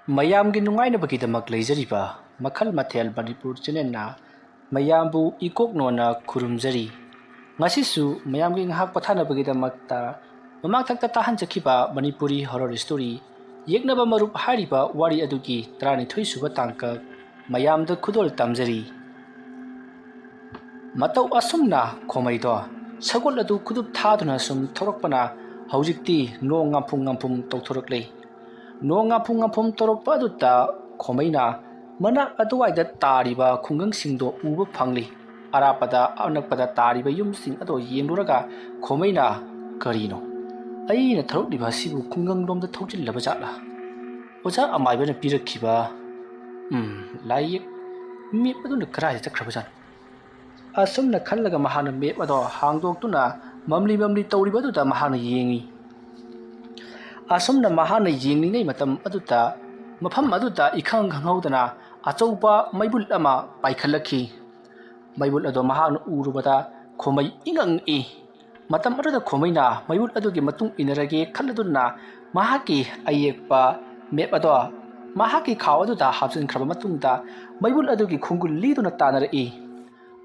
ꯃꯌꯥꯝꯒꯤ ꯅꯨꯡꯉꯥꯏꯅꯕꯒꯤꯗꯃꯛ ꯂꯩꯖꯔꯤꯕ ꯃꯈꯜ ꯃꯊꯦꯜ ꯃꯅꯤꯄꯨꯔ ꯆꯦꯅꯦꯜꯅ ꯃꯌꯥꯝꯕꯨ ꯏꯀꯣꯛꯅꯣꯅ ꯈꯨꯔꯨꯝꯖꯔꯤ꯫ ꯉꯁꯤꯁꯨ ꯃꯌꯥꯝꯒꯤ ꯉꯥꯏꯍꯥꯛ ꯄꯣꯊꯥꯅꯕꯒꯤꯗꯃꯛꯇ ꯃꯃꯥꯡꯊꯛꯇ ꯇꯥꯍꯟꯖꯈꯤꯕ ꯃꯅꯤꯄꯨꯔꯤ ꯍꯣꯔꯔ ꯁ꯭ꯇꯣꯔꯤ ꯌꯦꯛꯅꯕ ꯃꯔꯨꯞ ꯍꯥꯏꯔꯤꯕ ꯋꯥꯔꯤ ꯑꯗꯨꯒꯤ 12ꯁꯨꯕ ꯇꯥꯡꯀꯛ ꯃꯌꯥꯝꯗ ꯈꯨꯗꯣꯜ ꯇꯝꯖꯔꯤ꯫ ꯃꯇꯧ ꯑꯁꯨꯝꯅ ꯈꯣꯃꯩꯗꯣ ꯁꯒꯣꯜ ꯑꯗꯨ ꯈꯨꯗꯨꯞ ꯊꯥꯗꯨꯅ ꯁꯨꯝ ꯊꯧꯔꯛꯄꯅ ꯍꯧꯖꯤꯛꯇꯤ ꯅꯣꯡ ꯉꯥꯝꯐꯨꯡ ꯇꯧꯊꯣꯔꯛꯂꯦ꯫ ꯅꯣꯡ ꯉꯥꯝꯐꯨꯡ ꯇꯧꯔꯛꯄ ꯑꯗꯨꯗ ꯈꯣꯃꯩꯅ ꯃꯅꯥꯛ ꯑꯗꯨꯋꯥꯏꯗ ꯇꯥꯔꯤꯕ ꯈꯨꯡꯒꯪꯁꯤꯡꯗꯣ ꯎꯕ ꯐꯪꯂꯤ꯫ ꯑꯔꯥꯞꯄꯗ ꯑꯅꯛꯄꯗ ꯇꯥꯔꯤꯕ ꯌꯨꯝꯁꯤꯡ ꯑꯗꯣ ꯌꯦꯡꯂꯨꯔꯒ ꯈꯣꯃꯩꯅ ꯀꯔꯤꯅꯣ ꯑꯩꯅ ꯊꯧꯔꯛꯂꯤꯕ ꯑꯁꯤꯕꯨ ꯈꯨꯡꯒꯪꯂꯣꯝꯗ ꯊꯧꯖꯤꯜꯂꯕ ꯖꯥꯠꯂꯥ? ꯑꯣꯖꯥ ꯑꯃꯥꯏꯕꯅ ꯄꯤꯔꯛꯈꯤꯕ ꯂꯥꯏꯌꯦꯛ ꯃꯦꯞ ꯑꯗꯨꯅ ꯀꯔꯥꯏꯗ ꯆꯠꯈ꯭ꯔꯕꯖꯥꯠꯅꯣ? ꯑꯁꯨꯝꯅ ꯈꯜꯂꯒ ꯃꯍꯥꯛꯅ ꯃꯦꯞ ꯑꯗꯣ ꯍꯥꯡꯗꯣꯛꯇꯨꯅ ꯃꯝꯂꯤ ꯇꯧꯔꯤꯕ ꯑꯗꯨꯗ ꯃꯍꯥꯛꯅ ꯌꯦꯡꯉꯤ꯫ ꯑꯁꯨꯝꯅ ꯃꯍꯥꯛꯅ ꯌꯦꯡꯂꯤꯉꯩ ꯃꯇꯝ ꯑꯗꯨꯗ ꯃꯐꯝ ꯑꯗꯨꯗ ꯏꯈꯪ ꯈꯪꯍꯧꯗꯅ ꯑꯆꯧꯕ ꯃꯩꯕꯨꯜ ꯑꯃ ꯄꯥꯏꯈꯠꯂꯛꯈꯤ꯫ ꯃꯩꯕꯨꯜ ꯑꯗꯣ ꯃꯍꯥꯛꯅ ꯎꯔꯨꯕꯗ ꯈꯣꯃꯩ ꯏꯉꯛꯏ꯫ ꯃꯇꯝ ꯑꯗꯨꯗ ꯈꯣꯃꯩꯅ ꯃꯩꯕꯨꯜ ꯑꯗꯨꯒꯤ ꯃꯇꯨꯡ ꯏꯟꯅꯔꯒꯦ ꯈꯜꯂꯗꯨꯅ ꯃꯍꯥꯛꯀꯤ ꯑꯌꯦꯛꯄ ꯃꯦꯞ ꯑꯗꯣ ꯃꯍꯥꯛꯀꯤ ꯈꯥꯎ ꯑꯗꯨꯗ ꯍꯥꯞꯆꯤꯟꯈ꯭ꯔꯕ ꯃꯇꯨꯡꯗ ꯃꯩꯕꯨꯜ ꯑꯗꯨꯒꯤ ꯈꯣꯡꯒꯨꯜ ꯂꯤꯗꯨꯅ ꯇꯥꯟꯅꯔꯛꯏ꯫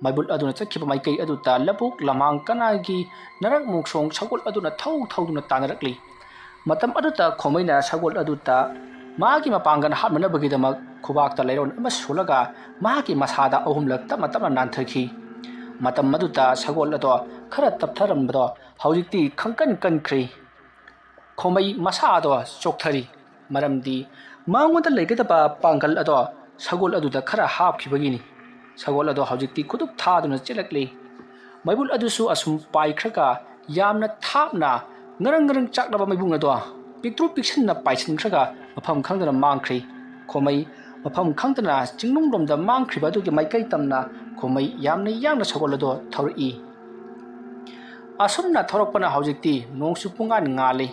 ꯃꯩꯕꯨꯜ ꯑꯗꯨꯅ ꯆꯠꯈꯤꯕ ꯃꯥꯏꯀꯩ ꯑꯗꯨꯗ ꯂꯧꯕꯨꯛ ꯂꯝꯍꯥꯡ ꯀꯅꯥꯒꯤ ꯅꯔꯛ ꯃꯣꯡꯁꯣꯡ ꯁꯒꯣꯜ ꯑꯗꯨꯅ ꯊꯧꯗꯨꯅ ꯇꯥꯟꯅꯔꯛꯂꯤ꯫ ꯃꯇꯝ ꯑꯗꯨꯗ ꯈꯣꯃꯩꯅ ꯁꯒꯣꯜ ꯑꯗꯨꯗ ꯃꯍꯥꯛꯀꯤ ꯃꯄꯥꯡꯒꯜ ꯍꯥꯞꯅꯅꯕꯒꯤꯗꯃꯛ ꯈꯨꯕꯥꯛꯇ ꯂꯩꯔꯣꯟ ꯑꯃ ꯁꯣꯜꯂꯒ ꯃꯍꯥꯛꯀꯤ ꯃꯁꯥꯗ 3ꯂꯛ ꯇꯞꯅ ꯅꯥꯟꯊꯈꯤ꯫ ꯃꯇꯝ ꯑꯗꯨꯗ ꯁꯒꯣꯜ ꯑꯗꯣ ꯈꯔ ꯇꯞꯊꯔꯝꯕꯗꯣ ꯍꯧꯖꯤꯛꯇꯤ ꯈꯪꯀꯟ ꯀꯟꯈ꯭ꯔꯦ꯫ ꯈꯣꯃꯩ ꯃꯁꯥ ꯑꯗꯣ ꯆꯣꯛꯊꯔꯤ, ꯃꯔꯝꯗꯤ ꯃꯉꯣꯟꯗ ꯂꯩꯒꯗꯕ ꯄꯥꯡꯒꯜ ꯑꯗꯣ ꯁꯒꯣꯜ ꯑꯗꯨꯗ ꯈꯔ ꯍꯥꯞꯈꯤꯕꯒꯤꯅꯤ꯫ ꯁꯒꯣꯜ ꯑꯗꯣ ꯍꯧꯖꯤꯛꯇꯤ ꯈꯨꯗꯨꯞ ꯊꯥꯗꯨꯅ ꯆꯦꯜꯂꯛꯂꯤ꯫ ꯃꯩꯕꯨꯜ ꯑꯗꯨꯁꯨ ꯑꯁꯨꯝ ꯄꯥꯏꯈ꯭ꯔꯒ ꯌꯥꯝꯅ ꯊꯥꯞꯅ ꯉꯔꯪ ꯆꯥꯛꯂꯕ ꯃꯩꯕꯨꯡ ꯑꯗꯣ ꯄꯤꯛꯇ꯭ꯔꯨ ꯄꯤꯛꯁꯤꯟꯅ ꯄꯥꯏꯁꯤꯟꯈ꯭ꯔꯒ ꯃꯐꯝ ꯈꯪꯗꯅ ꯃꯥꯡꯈ꯭ꯔꯦ꯫ ꯈꯣꯃꯩ ꯃꯐꯝ ꯈꯪꯗꯅ ꯆꯤꯡꯅꯨꯡꯂꯣꯝꯗ ꯃꯥꯡꯈ꯭ꯔꯤꯕ ꯑꯗꯨꯒꯤ ꯃꯥꯏꯀꯩ ꯇꯝꯅ ꯈꯣꯃꯩ ꯌꯥꯝꯅ ꯌꯥꯡꯅ ꯁꯒꯣꯜ ꯑꯗꯣ ꯊꯧꯔꯛꯏ꯫ ꯑꯁꯨꯝꯅ ꯊꯧꯔꯛꯄꯅ ꯍꯧꯖꯤꯛꯇꯤ ꯅꯣꯡꯁꯨ ꯄꯨꯡꯉꯥꯟ ꯉꯥꯜꯂꯤ꯫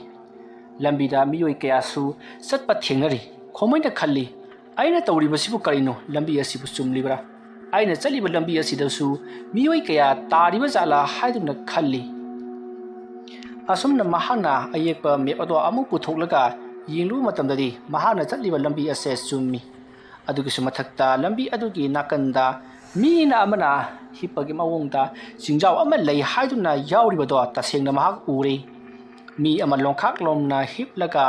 ꯂꯝꯕꯤꯗ ꯃꯤꯑꯣꯏ ꯀꯌꯥꯁꯨ ꯆꯠꯄ ꯊꯦꯡꯅꯔꯤ꯫ ꯈꯣꯃꯩꯅ ꯈꯜꯂꯤ, ꯑꯩꯅ ꯇꯧꯔꯤꯕꯁꯤꯕꯨ ꯀꯔꯤꯅꯣ? ꯂꯝꯕꯤ ꯑꯁꯤꯕꯨ ꯆꯨꯝꯂꯤꯕ꯭ꯔꯥ? ꯑꯩꯅ ꯆꯠꯂꯤꯕ ꯂꯝꯕꯤ ꯑꯁꯤꯗꯁꯨ ꯃꯤꯑꯣꯏ ꯀꯌꯥ ꯇꯥꯔꯤꯕ ꯖꯥꯠꯂꯥ ꯍꯥꯏꯗꯨꯅ ꯈꯜꯂꯤ꯫ ꯑꯁꯨꯝꯅ ꯃꯍꯥꯛꯅ ꯑꯌꯦꯛꯄ ꯃꯦꯞ ꯑꯗꯣ ꯑꯃꯨꯛ ꯄꯨꯊꯣꯛꯂꯒ ꯌꯦꯡꯂꯨꯕ ꯃꯇꯝꯗꯗꯤ ꯃꯍꯥꯛꯅ ꯆꯠꯂꯤꯕ ꯂꯝꯕꯤ ꯑꯁꯦ ꯆꯨꯝꯃꯤ꯫ ꯑꯗꯨꯒꯤꯁꯨ ꯃꯊꯛꯇ ꯂꯝꯕꯤ ꯑꯗꯨꯒꯤ ꯅꯥꯀꯟꯗ ꯃꯤꯅ ꯑꯃꯅ ꯍꯤꯞꯄꯒꯤ ꯃꯑꯣꯡꯗ ꯆꯤꯡꯖꯥꯎ ꯑꯃ ꯂꯩ ꯍꯥꯏꯗꯨꯅ ꯌꯥꯎꯔꯤꯕꯗꯣ ꯇꯁꯦꯡꯅ ꯃꯍꯥꯛ ꯎꯔꯦ꯫ ꯃꯤ ꯑꯃ ꯂꯣꯡꯈꯥꯛꯂꯣꯝꯅ ꯍꯤꯞꯂꯒ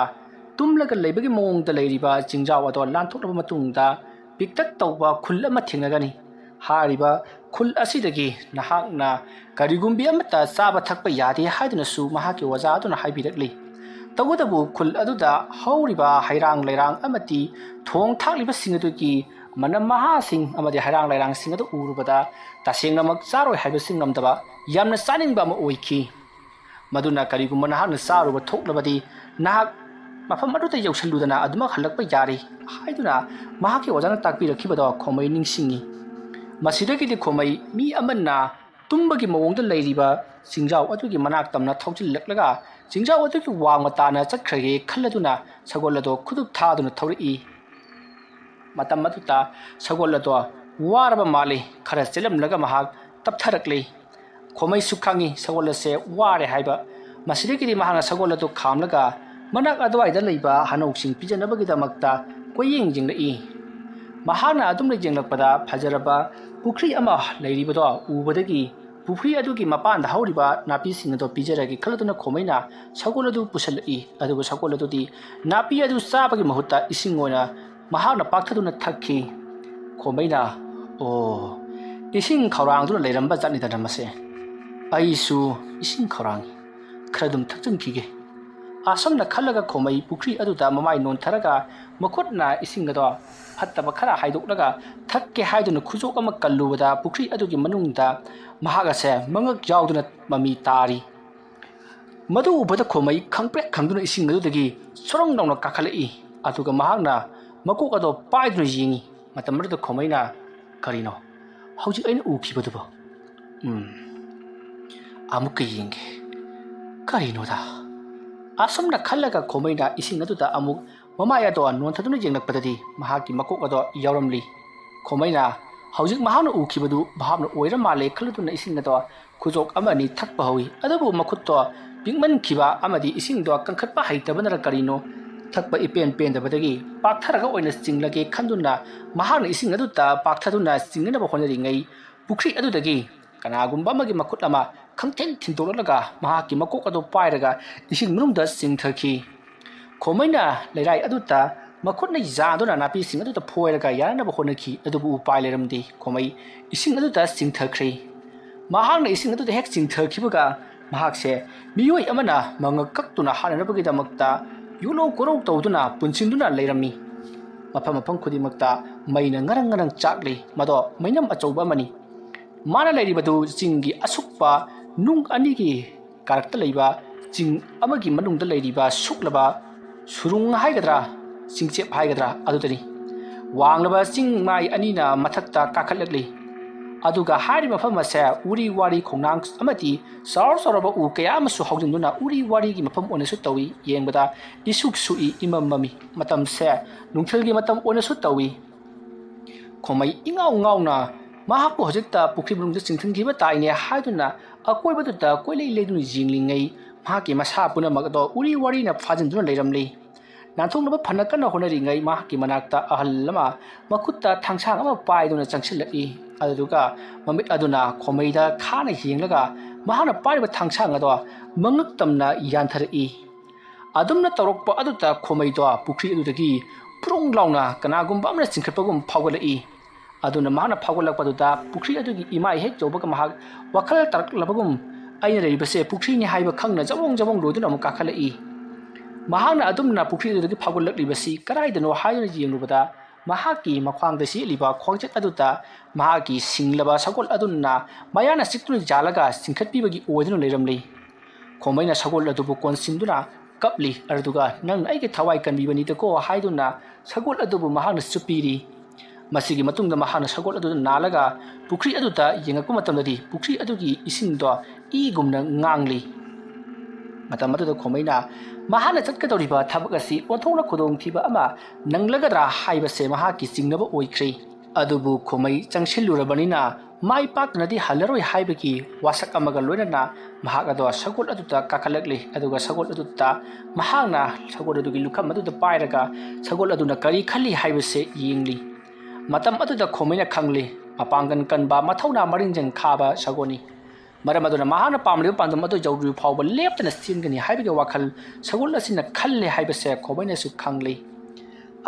ꯇꯨꯝꯂꯒ ꯂꯩꯕꯒꯤ ꯃꯑꯣꯡꯗ ꯂꯩꯔꯤꯕ ꯆꯤꯡꯖꯥꯎ ꯑꯗꯣ ꯂꯥꯟꯊꯣꯛꯂꯕ ꯃꯇꯨꯡꯗ ꯄꯤꯛꯇꯛ ꯇꯧꯕ ꯈꯨꯜ ꯑꯃ ꯊꯦꯡꯅꯒꯅꯤ꯫ ꯍꯥꯏꯔꯤꯕ ꯈꯨꯜ ꯑꯁꯤꯗꯒꯤ ꯅꯍꯥꯛꯅ ꯀꯔꯤꯒꯨꯝꯕꯤ ꯑꯃꯠꯇ ꯆꯥꯕ ꯊꯛꯄ ꯌꯥꯗꯦ ꯍꯥꯏꯗꯨꯅꯁꯨ ꯃꯍꯥꯛꯀꯤ ꯑꯣꯖꯥ ꯑꯗꯨꯅ ꯍꯥꯏꯕꯤꯔꯛꯂꯤ꯫ ꯇꯧꯕꯇꯕꯨ ꯈꯨꯜ ꯑꯗꯨꯗ ꯍꯧꯔꯤꯕ ꯍꯩꯔꯥꯡ ꯂꯩꯔꯥꯡ ꯑꯃꯗꯤ ꯊꯣꯡ ꯊꯥꯛꯂꯤꯕꯁꯤꯡ ꯑꯗꯨꯒꯤ ꯃꯅꯝ ꯃꯍꯥꯁꯤꯡ ꯑꯃꯗꯤ ꯍꯩꯔꯥꯡ ꯂꯩꯔꯥꯡꯁꯤꯡ ꯑꯗꯨ ꯎꯔꯨꯕꯗ ꯇꯁꯦꯡꯅꯃꯛ ꯆꯥꯔꯣꯏ ꯍꯥꯏꯕꯁꯤ ꯉꯝꯗꯕ ꯌꯥꯝꯅ ꯆꯥꯅꯤꯡꯕ ꯑꯃ ꯑꯣꯏꯈꯤ꯫ ꯃꯗꯨꯅ ꯀꯔꯤꯒꯨꯝꯕ ꯅꯍꯥꯛꯅ ꯆꯥꯔꯨꯕ ꯊꯣꯛꯂꯕꯗꯤ ꯅꯍꯥꯛ ꯃꯐꯝ ꯑꯗꯨꯗ ꯌꯧꯁꯜꯂꯨꯗꯅ ꯑꯗꯨꯃꯛ ꯍꯜꯂꯛꯄ ꯌꯥꯔꯤ ꯍꯥꯏꯗꯨꯅ ꯃꯍꯥꯛꯀꯤ ꯑꯣꯖꯥꯅ ꯇꯥꯛꯄꯤꯔꯛꯈꯤꯕꯗꯣ ꯈꯣꯃꯩ ꯅꯤꯡꯁꯤꯡꯉꯤ꯫ ꯃꯁꯤꯗꯒꯤꯗꯤ ꯈꯣꯃꯩ ꯃꯤ ꯑꯃꯅ ꯇꯨꯝꯕꯒꯤ ꯃꯑꯣꯡꯗ ꯂꯩꯔꯤꯕ ꯆꯤꯡꯖꯥꯎ ꯑꯗꯨꯒꯤ ꯃꯅꯥꯛ ꯇꯝꯅ ꯊꯧꯖꯤꯜꯂꯛꯂꯒ ꯆꯤꯡꯖꯥꯎ ꯑꯗꯨꯒꯤ ꯋꯥꯡꯃ ꯇꯥꯅ ꯆꯠꯈ꯭ꯔꯒꯦ ꯈꯜꯂꯗꯨꯅ ꯁꯒꯣꯜ ꯑꯗꯣ ꯈꯨꯗꯨꯞ ꯊꯥꯗꯨꯅ ꯊꯧꯔꯛꯏ꯫ ꯃꯇꯝ ꯑꯗꯨꯗ ꯁꯒꯣꯜ ꯑꯗꯣ ꯋꯥꯔꯕ ꯃꯥꯜꯂꯤ꯫ ꯈꯔ ꯆꯦꯜꯂꯝꯂꯒ ꯃꯍꯥꯛ ꯇꯞꯊꯔꯛꯂꯤ꯫ ꯈꯣꯃꯩꯁꯨ ꯈꯪꯉꯤ ꯁꯒꯣꯜ ꯑꯁꯦ ꯋꯥꯔꯦ ꯍꯥꯏꯕ꯫ ꯃꯁꯤꯗꯒꯤꯗꯤ ꯃꯍꯥꯛꯅ ꯁꯒꯣꯜ ꯑꯗꯨ ꯈꯥꯝꯂꯒ ꯃꯅꯥꯛ ꯑꯗꯨꯋꯥꯏꯗ ꯂꯩꯕ ꯍꯅꯧꯁꯤꯡ ꯄꯤꯖꯅꯕꯒꯤꯗꯃꯛꯇ ꯌꯦꯡꯂꯛꯏ꯫ ꯃꯍꯥꯛꯅ ꯑꯗꯨꯝꯅ ꯌꯦꯡꯂꯛꯄꯗ ꯐꯖꯔꯕ ꯄꯨꯈ꯭ꯔꯤ ꯑꯃ ꯂꯩꯔꯤꯕꯗꯣ ꯎꯕꯗꯒꯤ ꯄꯨꯈ꯭ꯔꯤ ꯑꯗꯨꯒꯤ ꯃꯄꯥꯟꯗ ꯍꯧꯔꯤꯕ ꯅꯥꯄꯤꯁꯤꯡ ꯑꯗꯣ ꯄꯤꯖꯔꯒꯦ ꯈꯜꯂꯗꯨꯅ ꯈꯣꯃꯩꯅ ꯁꯒꯣꯜ ꯑꯗꯨ ꯄꯨꯁꯜꯂꯛꯏ꯫ ꯑꯗꯨꯕꯨ ꯁꯒꯣꯜ ꯑꯗꯨꯗꯤ ꯅꯥꯄꯤ ꯑꯗꯨ ꯆꯥꯕꯒꯤ ꯃꯍꯨꯠꯇ ꯏꯁꯤꯡ ꯑꯣꯏꯅ ꯃꯍꯥꯛꯅ ꯄꯥꯛꯊꯗꯨꯅ ꯊꯛꯈꯤ꯫ ꯈꯣꯃꯩꯅ ꯏꯁꯤꯡ ꯈꯧꯔꯥꯡꯗꯨꯅ ꯂꯩꯔꯝꯕ ꯖꯥꯠꯅꯤꯗꯅ ꯃꯁꯦ, ꯑꯩꯁꯨ ꯏꯁꯤꯡ ꯈꯧꯔꯥꯡꯏ, ꯈꯔ ꯑꯗꯨꯝ ꯊꯛꯆꯤꯟꯈꯤꯒꯦ꯫ ꯑꯁꯨꯝꯅ ꯈꯜꯂꯒ ꯈꯣꯃꯩ ꯄꯨꯈ꯭ꯔꯤ ꯑꯗꯨꯗ ꯃꯃꯥꯏ ꯅꯣꯟꯊꯔꯒ ꯃꯈꯨꯠꯅ ꯏꯁꯤꯡ ꯑꯗꯣ ꯐꯠꯇꯕ ꯈꯔ ꯍꯥꯏꯗꯣꯛꯂꯒ ꯊꯛꯀꯦ ꯍꯥꯏꯗꯨꯅ ꯈꯨꯖꯣꯛ ꯑꯃ ꯀꯜꯂꯨꯕꯗ ꯄꯨꯈ꯭ꯔꯤ ꯑꯗꯨꯒꯤ ꯃꯅꯨꯡꯗ ꯃꯍꯥꯛ ꯑꯁꯦ ꯃꯉꯛ ꯌꯥꯎꯗꯨꯅ ꯃꯃꯤ ꯇꯥꯔꯤ꯫ ꯃꯗꯨ ꯎꯕꯗ ꯈꯣꯃꯩ ꯈꯪꯄ꯭ꯔꯦꯛ ꯈꯪꯗꯨꯅ ꯏꯁꯤꯡ ꯑꯗꯨꯗꯒꯤ ꯁꯣꯔꯣꯡ ꯂꯥꯎꯅ ꯀꯥꯈꯠꯂꯛꯏ꯫ ꯑꯗꯨꯒ ꯃꯍꯥꯛꯅ ꯃꯀꯣꯛ ꯑꯗꯣ ꯄꯥꯏꯗꯨꯅ ꯌꯦꯡꯉꯤ꯫ ꯃꯇꯝ ꯑꯗꯨꯗ ꯈꯣꯃꯩꯅ ꯀꯔꯤꯅꯣ ꯍꯧꯖꯤꯛ ꯑꯩꯅ ꯎꯈꯤꯕꯗꯨꯕꯣ? ꯑꯃꯨꯛꯀ ꯌꯦꯡꯒꯦ, ꯀꯔꯤꯅꯣꯗ? ꯑꯁꯨꯝꯅ ꯈꯜꯂꯒ ꯈꯣꯃꯩꯅ ꯏꯁꯤꯡ ꯑꯗꯨꯗ ꯑꯃꯨꯛ ꯃꯃꯥꯏ ꯑꯗꯣ ꯅꯣꯟꯊꯗꯨꯅ ꯌꯦꯡꯂꯛꯄꯗꯗꯤ ꯃꯍꯥꯛꯀꯤ ꯃꯀꯣꯛ ꯑꯗꯣ ꯌꯥꯎꯔꯝꯂꯤ꯫ ꯈꯣꯃꯩꯅ ꯍꯧꯖꯤꯛ ꯃꯍꯥꯛꯅ ꯎꯈꯤꯕꯗꯨ ꯚꯥꯞꯅ ꯑꯣꯏꯔ ꯃꯥꯜꯂꯦ ꯈꯜꯂꯗꯨꯅ ꯏꯁꯤꯡ ꯑꯗꯣ ꯈꯨꯖꯣꯛ ꯑꯃ ꯑꯅꯤ ꯊꯛꯄ ꯍꯧꯏ꯫ ꯑꯗꯨꯕꯨ ꯃꯈꯨꯠꯇꯣ ꯄꯤꯛꯃꯟꯈꯤꯕ ꯑꯃꯗꯤ ꯏꯁꯤꯡꯗꯣ ꯀꯟꯈꯠꯄ ꯍꯩꯇꯕꯅꯔ ꯀꯔꯤꯅꯣ ꯊꯛꯄ ꯏꯄꯦꯟ ꯄꯦꯟꯗꯕꯗꯒꯤ ꯄꯥꯛꯊꯔꯒ ꯑꯣꯏꯅ ꯆꯤꯡꯂꯒꯦ ꯈꯟꯗꯨꯅ ꯃꯍꯥꯛꯅ ꯏꯁꯤꯡ ꯑꯗꯨꯗ ꯄꯥꯛꯊꯗꯨꯅ ꯆꯤꯡꯅꯅꯕ ꯍꯣꯠꯅꯔꯤꯉꯩ ꯄꯨꯈ꯭ꯔꯤ ꯑꯗꯨꯗꯒꯤ ꯀꯅꯥꯒꯨꯝꯕ ꯑꯃꯒꯤ ꯃꯈꯨꯠ ꯑꯃ ꯈꯪꯊꯦꯡ ꯊꯤꯟꯗꯣꯛꯂꯒ ꯃꯍꯥꯛꯀꯤ ꯃꯀꯣꯛ ꯑꯗꯨ ꯄꯥꯏꯔꯒ ꯏꯁꯤꯡ ꯃꯅꯨꯡꯗ ꯆꯤꯡꯊꯈꯤ ꯈꯣꯝꯃꯩꯅ ꯂꯩꯔꯥꯏ ꯑꯗꯨꯗ ꯃꯈꯨꯠꯅ ꯌꯥꯟꯗꯨꯅ ꯅꯥꯄꯤꯁꯤꯡ ꯑꯗꯨꯗ ꯐꯣꯏꯔꯒ ꯌꯥꯅꯅꯕ ꯍꯣꯠꯅꯈꯤ ꯑꯗꯨꯕꯨ ꯎꯄꯥꯏ ꯂꯩꯔꯝꯗꯦ ꯈꯣꯝꯃꯩ ꯏꯁꯤꯡ ꯑꯗꯨꯗ ꯆꯤꯡꯊꯈ꯭ꯔꯦ ꯃꯍꯥꯛꯅ ꯏꯁꯤꯡ ꯑꯗꯨꯗ ꯍꯦꯛ ꯆꯤꯡꯊꯈꯤꯕꯒ ꯃꯍꯥꯛꯁꯦ ꯃꯤꯑꯣꯏ ꯑꯃꯅ ꯃꯉꯛ ꯀꯛꯇꯨꯅ ꯍꯥꯠꯅꯅꯕꯒꯤꯗꯃꯛꯇ ꯌꯨꯂꯧ ꯀꯣꯔꯧ ꯇꯧꯗꯨꯅ ꯄꯨꯟꯁꯤꯟꯗꯨꯅ ꯂꯩꯔꯝꯃꯤ ꯃꯐꯝ ꯃꯐꯝ ꯈꯨꯗꯤꯡꯃꯛꯇ ꯃꯩꯅ ꯉꯔꯪ ꯉꯔꯪ ꯆꯥꯛꯂꯤ ꯃꯗꯣ ꯃꯩꯅꯝ ꯑꯆꯧꯕ ꯑꯃꯅꯤ ꯃꯥꯅ ꯂꯩꯔꯤꯕꯗꯨ ꯆꯤꯡꯒꯤ ꯑꯁꯨꯛꯄ ꯅꯨꯡ ꯑꯅꯤꯒꯤ ꯀꯥꯔꯛꯇ ꯂꯩꯕ ꯆꯤꯡ ꯑꯃꯒꯤ ꯃꯅꯨꯡꯗ ꯂꯩꯔꯤꯕ ꯁꯨꯛꯂꯕ ꯁꯨꯔꯨꯡ ꯍꯥꯏꯒꯗ꯭ꯔꯥ ꯆꯤꯡꯆꯦꯞ ꯍꯥꯏꯒꯗ꯭ꯔꯥ ꯑꯗꯨꯗꯅꯤ ꯋꯥꯡꯂꯕ ꯆꯤꯡ ꯃꯥꯏ ꯑꯅꯤꯅ ꯃꯊꯛꯇ ꯀꯥꯈꯠꯂꯛꯂꯤ ꯑꯗꯨꯒ ꯍꯥꯏꯔꯤꯕ ꯃꯐꯝ ꯑꯁꯦ ꯎꯔꯤ ꯋꯥꯔꯤ ꯈꯣꯡꯅꯥꯡ ꯑꯃꯗꯤ ꯆꯥꯎꯔꯕ ꯎ ꯀꯌꯥ ꯑꯃꯁꯨ ꯍꯧꯖꯤꯟꯗꯨꯅ ꯎꯔꯤ ꯋꯥꯔꯤꯒꯤ ꯃꯐꯝ ꯑꯣꯏꯅꯁꯨ ꯇꯧꯏ ꯌꯦꯡꯕꯗ ꯏꯁꯨꯛ ꯁꯨꯛꯏ ꯏꯃꯝ ꯃꯝꯃꯤ ꯃꯇꯝꯁꯦ ꯅꯨꯡꯊꯤꯜꯒꯤ ꯃꯇꯝ ꯑꯣꯏꯅꯁꯨ ꯇꯧꯏ ꯈꯣꯝꯃꯩ ꯏꯉꯥꯎ ꯉꯥꯎꯅ ꯃꯍꯥꯛꯄꯨ ꯍꯧꯖꯤꯛꯇ ꯄꯨꯈ꯭ꯔꯤ ꯃꯅꯨꯡꯗ ꯆꯤꯡꯊꯟꯈꯤꯕ ꯇꯥꯏꯅꯦ ꯍꯥꯏꯗꯨꯅ ꯑꯀꯣꯏꯕꯗꯨꯗ ꯀꯣꯏꯂꯩ ꯂꯩꯗꯨꯅ ꯌꯦꯡꯂꯤꯉꯩ ꯃꯍꯥꯛꯀꯤ ꯃꯁꯥ ꯄꯨꯝꯅꯃꯛ ꯑꯗꯣ ꯎꯔꯤ ꯋꯥꯔꯤꯅ ꯐꯥꯖꯤꯟꯗꯨꯅ ꯂꯩꯔꯝꯂꯤ ꯅꯥꯟꯊꯣꯛꯅꯕ ꯐꯅ ꯀꯟꯅ ꯍꯣꯠꯅꯔꯤꯉꯩ ꯃꯍꯥꯛꯀꯤ ꯃꯅꯥꯛꯇ ꯑꯍꯜ ꯑꯃ ꯃꯈꯨꯠꯇ ꯊꯥꯡꯁꯥꯡ ꯑꯃ ꯄꯥꯏꯗꯨꯅ ꯆꯪꯁꯤꯜꯂꯛꯏ ꯑꯗꯨꯒ ꯃꯃꯤꯠ ꯑꯗꯨꯅ ꯈꯣꯝꯃꯩꯗ ꯈꯥꯅ ꯌꯦꯡꯂꯒ ꯃꯍꯥꯛꯅ ꯄꯥꯏꯔꯤꯕ ꯊꯥꯡꯁꯥꯡ ꯑꯗꯣ ꯃꯉꯛ ꯇꯝꯅ ꯌꯥꯟꯊꯔꯛꯏ ꯑꯗꯨꯝꯅ ꯇꯧꯔꯛꯄ ꯑꯗꯨꯗ ꯈꯣꯝꯃꯩꯗꯣ ꯄꯨꯈ꯭ꯔꯤ ꯑꯗꯨꯗꯒꯤ ꯄꯨꯔꯨꯡ ꯂꯥꯎꯅ ꯀꯅꯥꯒꯨꯝꯕ ꯑꯃꯅ ꯆꯤꯡꯈꯠꯄꯒꯨꯝ ꯐꯥꯎꯒꯠꯂꯛꯏ ꯑꯗꯨꯅ ꯃꯍꯥꯛꯅ ꯐꯥꯎꯒꯠꯂꯛꯄꯗꯨꯗ ꯄꯨꯈ꯭ꯔꯤ ꯑꯗꯨꯒꯤ ꯏꯃꯥꯏ ꯍꯦꯛ ꯌꯧꯕꯒ ꯃꯍꯥꯛ ꯋꯥꯈꯜ ꯇꯥꯔꯛꯂꯕꯒꯨꯝ ꯑꯩꯅ ꯂꯩꯔꯤꯕꯁꯦ ꯄꯨꯈ꯭ꯔꯤꯅꯤ ꯍꯥꯏꯕ ꯈꯪꯅ ꯖꯕꯣꯡ ꯖꯕꯣꯡ ꯂꯣꯏꯗꯨꯅ ꯑꯃꯨꯛ ꯀꯥꯈꯠꯂꯛꯏ ꯃꯍꯥꯛꯅ ꯑꯗꯨꯝꯅ ꯄꯨꯈ꯭ꯔꯤ ꯑꯗꯨꯗꯒꯤ ꯐꯥꯎꯒꯠꯂꯛꯂꯤꯕꯁꯤ ꯀꯗꯥꯏꯗꯅꯣ ꯍꯥꯏꯗꯨꯅ ꯌꯦꯡꯂꯨꯕꯗ ꯃꯍꯥꯛꯀꯤ ꯃꯈ꯭ꯋꯥꯡꯗ ꯁꯦꯠꯂꯤꯕ ꯈ꯭ꯋꯥꯡꯆꯠ ꯑꯗꯨꯗ ꯃꯍꯥꯛꯀꯤ ꯁꯤꯡꯂꯕ ꯁꯒꯣꯜ ꯑꯗꯨꯅ ꯃꯌꯥꯅ ꯆꯤꯛꯇꯨꯅ ꯌꯥꯜꯂꯒ ꯆꯤꯡꯈꯠꯄꯤꯕꯒꯤ ꯑꯣꯏꯗꯨꯅ ꯂꯩꯔꯝꯂꯤ ꯈꯣꯝꯃꯩꯅ ꯁꯒꯣꯜ ꯑꯗꯨꯕꯨ ꯀꯣꯟꯁꯤꯟꯗꯨꯅ ꯀꯞꯂꯤ ꯑꯗꯨꯒ ꯅꯪꯅ ꯑꯩꯒꯤ ꯊꯋꯥꯏ ꯀꯟꯕꯤꯕꯅꯤꯗꯀꯣ ꯍꯥꯏꯗꯨꯅ ꯁꯒꯣꯜ ꯑꯗꯨꯕꯨ ꯃꯍꯥꯛꯅ ꯆꯨꯞꯄꯤꯔꯤ ꯃꯁꯤꯒꯤ ꯃꯇꯨꯡꯗ ꯃꯍꯥꯛꯅ ꯁꯒꯣꯜ ꯑꯗꯨꯗ ꯅꯥꯜꯂꯒ ꯄꯨꯈ꯭ꯔꯤ ꯑꯗꯨꯗ ꯌꯦꯡꯉꯛꯄ ꯃꯇꯝꯗꯗꯤ ꯄꯨꯈ꯭ꯔꯤ ꯑꯗꯨꯒꯤ ꯏꯁꯤꯡꯗꯣ ꯏꯒꯨꯝꯅ ꯉꯥꯡꯂꯤ ꯃꯇꯝ ꯑꯗꯨꯗ ꯈꯣꯝꯃꯩꯅ ꯃꯍꯥꯛꯅ ꯆꯠꯀꯗꯧꯔꯤꯕ ꯊꯕꯛ ꯑꯁꯤ ꯑꯣꯟꯊꯣꯛꯅ ꯈꯨꯗꯣꯡꯊꯤꯕ ꯑꯃ ꯅꯪꯂꯒꯗ꯭ꯔꯥ ꯍꯥꯏꯕꯁꯦ ꯃꯍꯥꯛꯀꯤ ꯆꯤꯡꯅꯕ ꯑꯣꯏꯈ꯭ꯔꯦ ꯑꯗꯨꯕꯨ ꯈꯣꯝꯃꯩ ꯆꯪꯁꯤꯜꯂꯨꯔꯕꯅꯤꯅ ꯃꯥꯏ ꯄꯥꯛꯇꯨꯅꯗꯤ ꯍꯜꯂꯔꯣꯏ ꯍꯥꯏꯕꯒꯤ ꯋꯥꯁꯛ ꯑꯃꯒ ꯂꯣꯏꯅꯅ ꯃꯍꯥꯛ ꯑꯗꯣ ꯁꯒꯣꯜ ꯑꯗꯨꯗ ꯀꯥꯈꯠꯂꯛꯂꯤ ꯑꯗꯨꯒ ꯁꯒꯣꯜ ꯑꯗꯨꯗ ꯃꯍꯥꯛꯅ ꯁꯒꯣꯜ ꯑꯗꯨꯒꯤ ꯂꯨꯈꯝ ꯑꯗꯨꯗ ꯄꯥꯏꯔꯒ ꯁꯒꯣꯜ ꯑꯗꯨꯅ ꯀꯔꯤ ꯈꯜꯂꯤ ꯍꯥꯏꯕꯁꯦ ꯌꯦꯡꯂꯤ ꯃꯇꯝ ꯑꯗꯨꯗ ꯈꯣꯝꯃꯩꯅ ꯈꯪꯂꯤ ꯃꯄꯥꯡꯒꯜ ꯀꯟꯕ ꯃꯊꯧꯅꯥ ꯃꯔꯤꯡꯖꯦꯜ ꯈꯥꯕ ꯁꯒꯣꯜꯅꯤ ꯃꯔꯝ ꯑꯗꯨꯅ ꯃꯍꯥꯛꯅ ꯄꯥꯝꯂꯤꯕ ꯄꯥꯟꯗꯝ ꯑꯗꯨ ꯌꯧꯗ꯭ꯔꯤꯕ ꯐꯥꯎꯕ ꯂꯦꯞꯇꯅ ꯆꯦꯟꯒꯅꯤ ꯍꯥꯏꯕꯒꯤ ꯋꯥꯈꯜ ꯁꯒꯣꯜ ꯑꯁꯤꯅ ꯈꯜꯂꯦ ꯍꯥꯏꯕꯁꯦ ꯈꯣꯝꯃꯩꯅꯁꯨ ꯈꯪꯂꯤ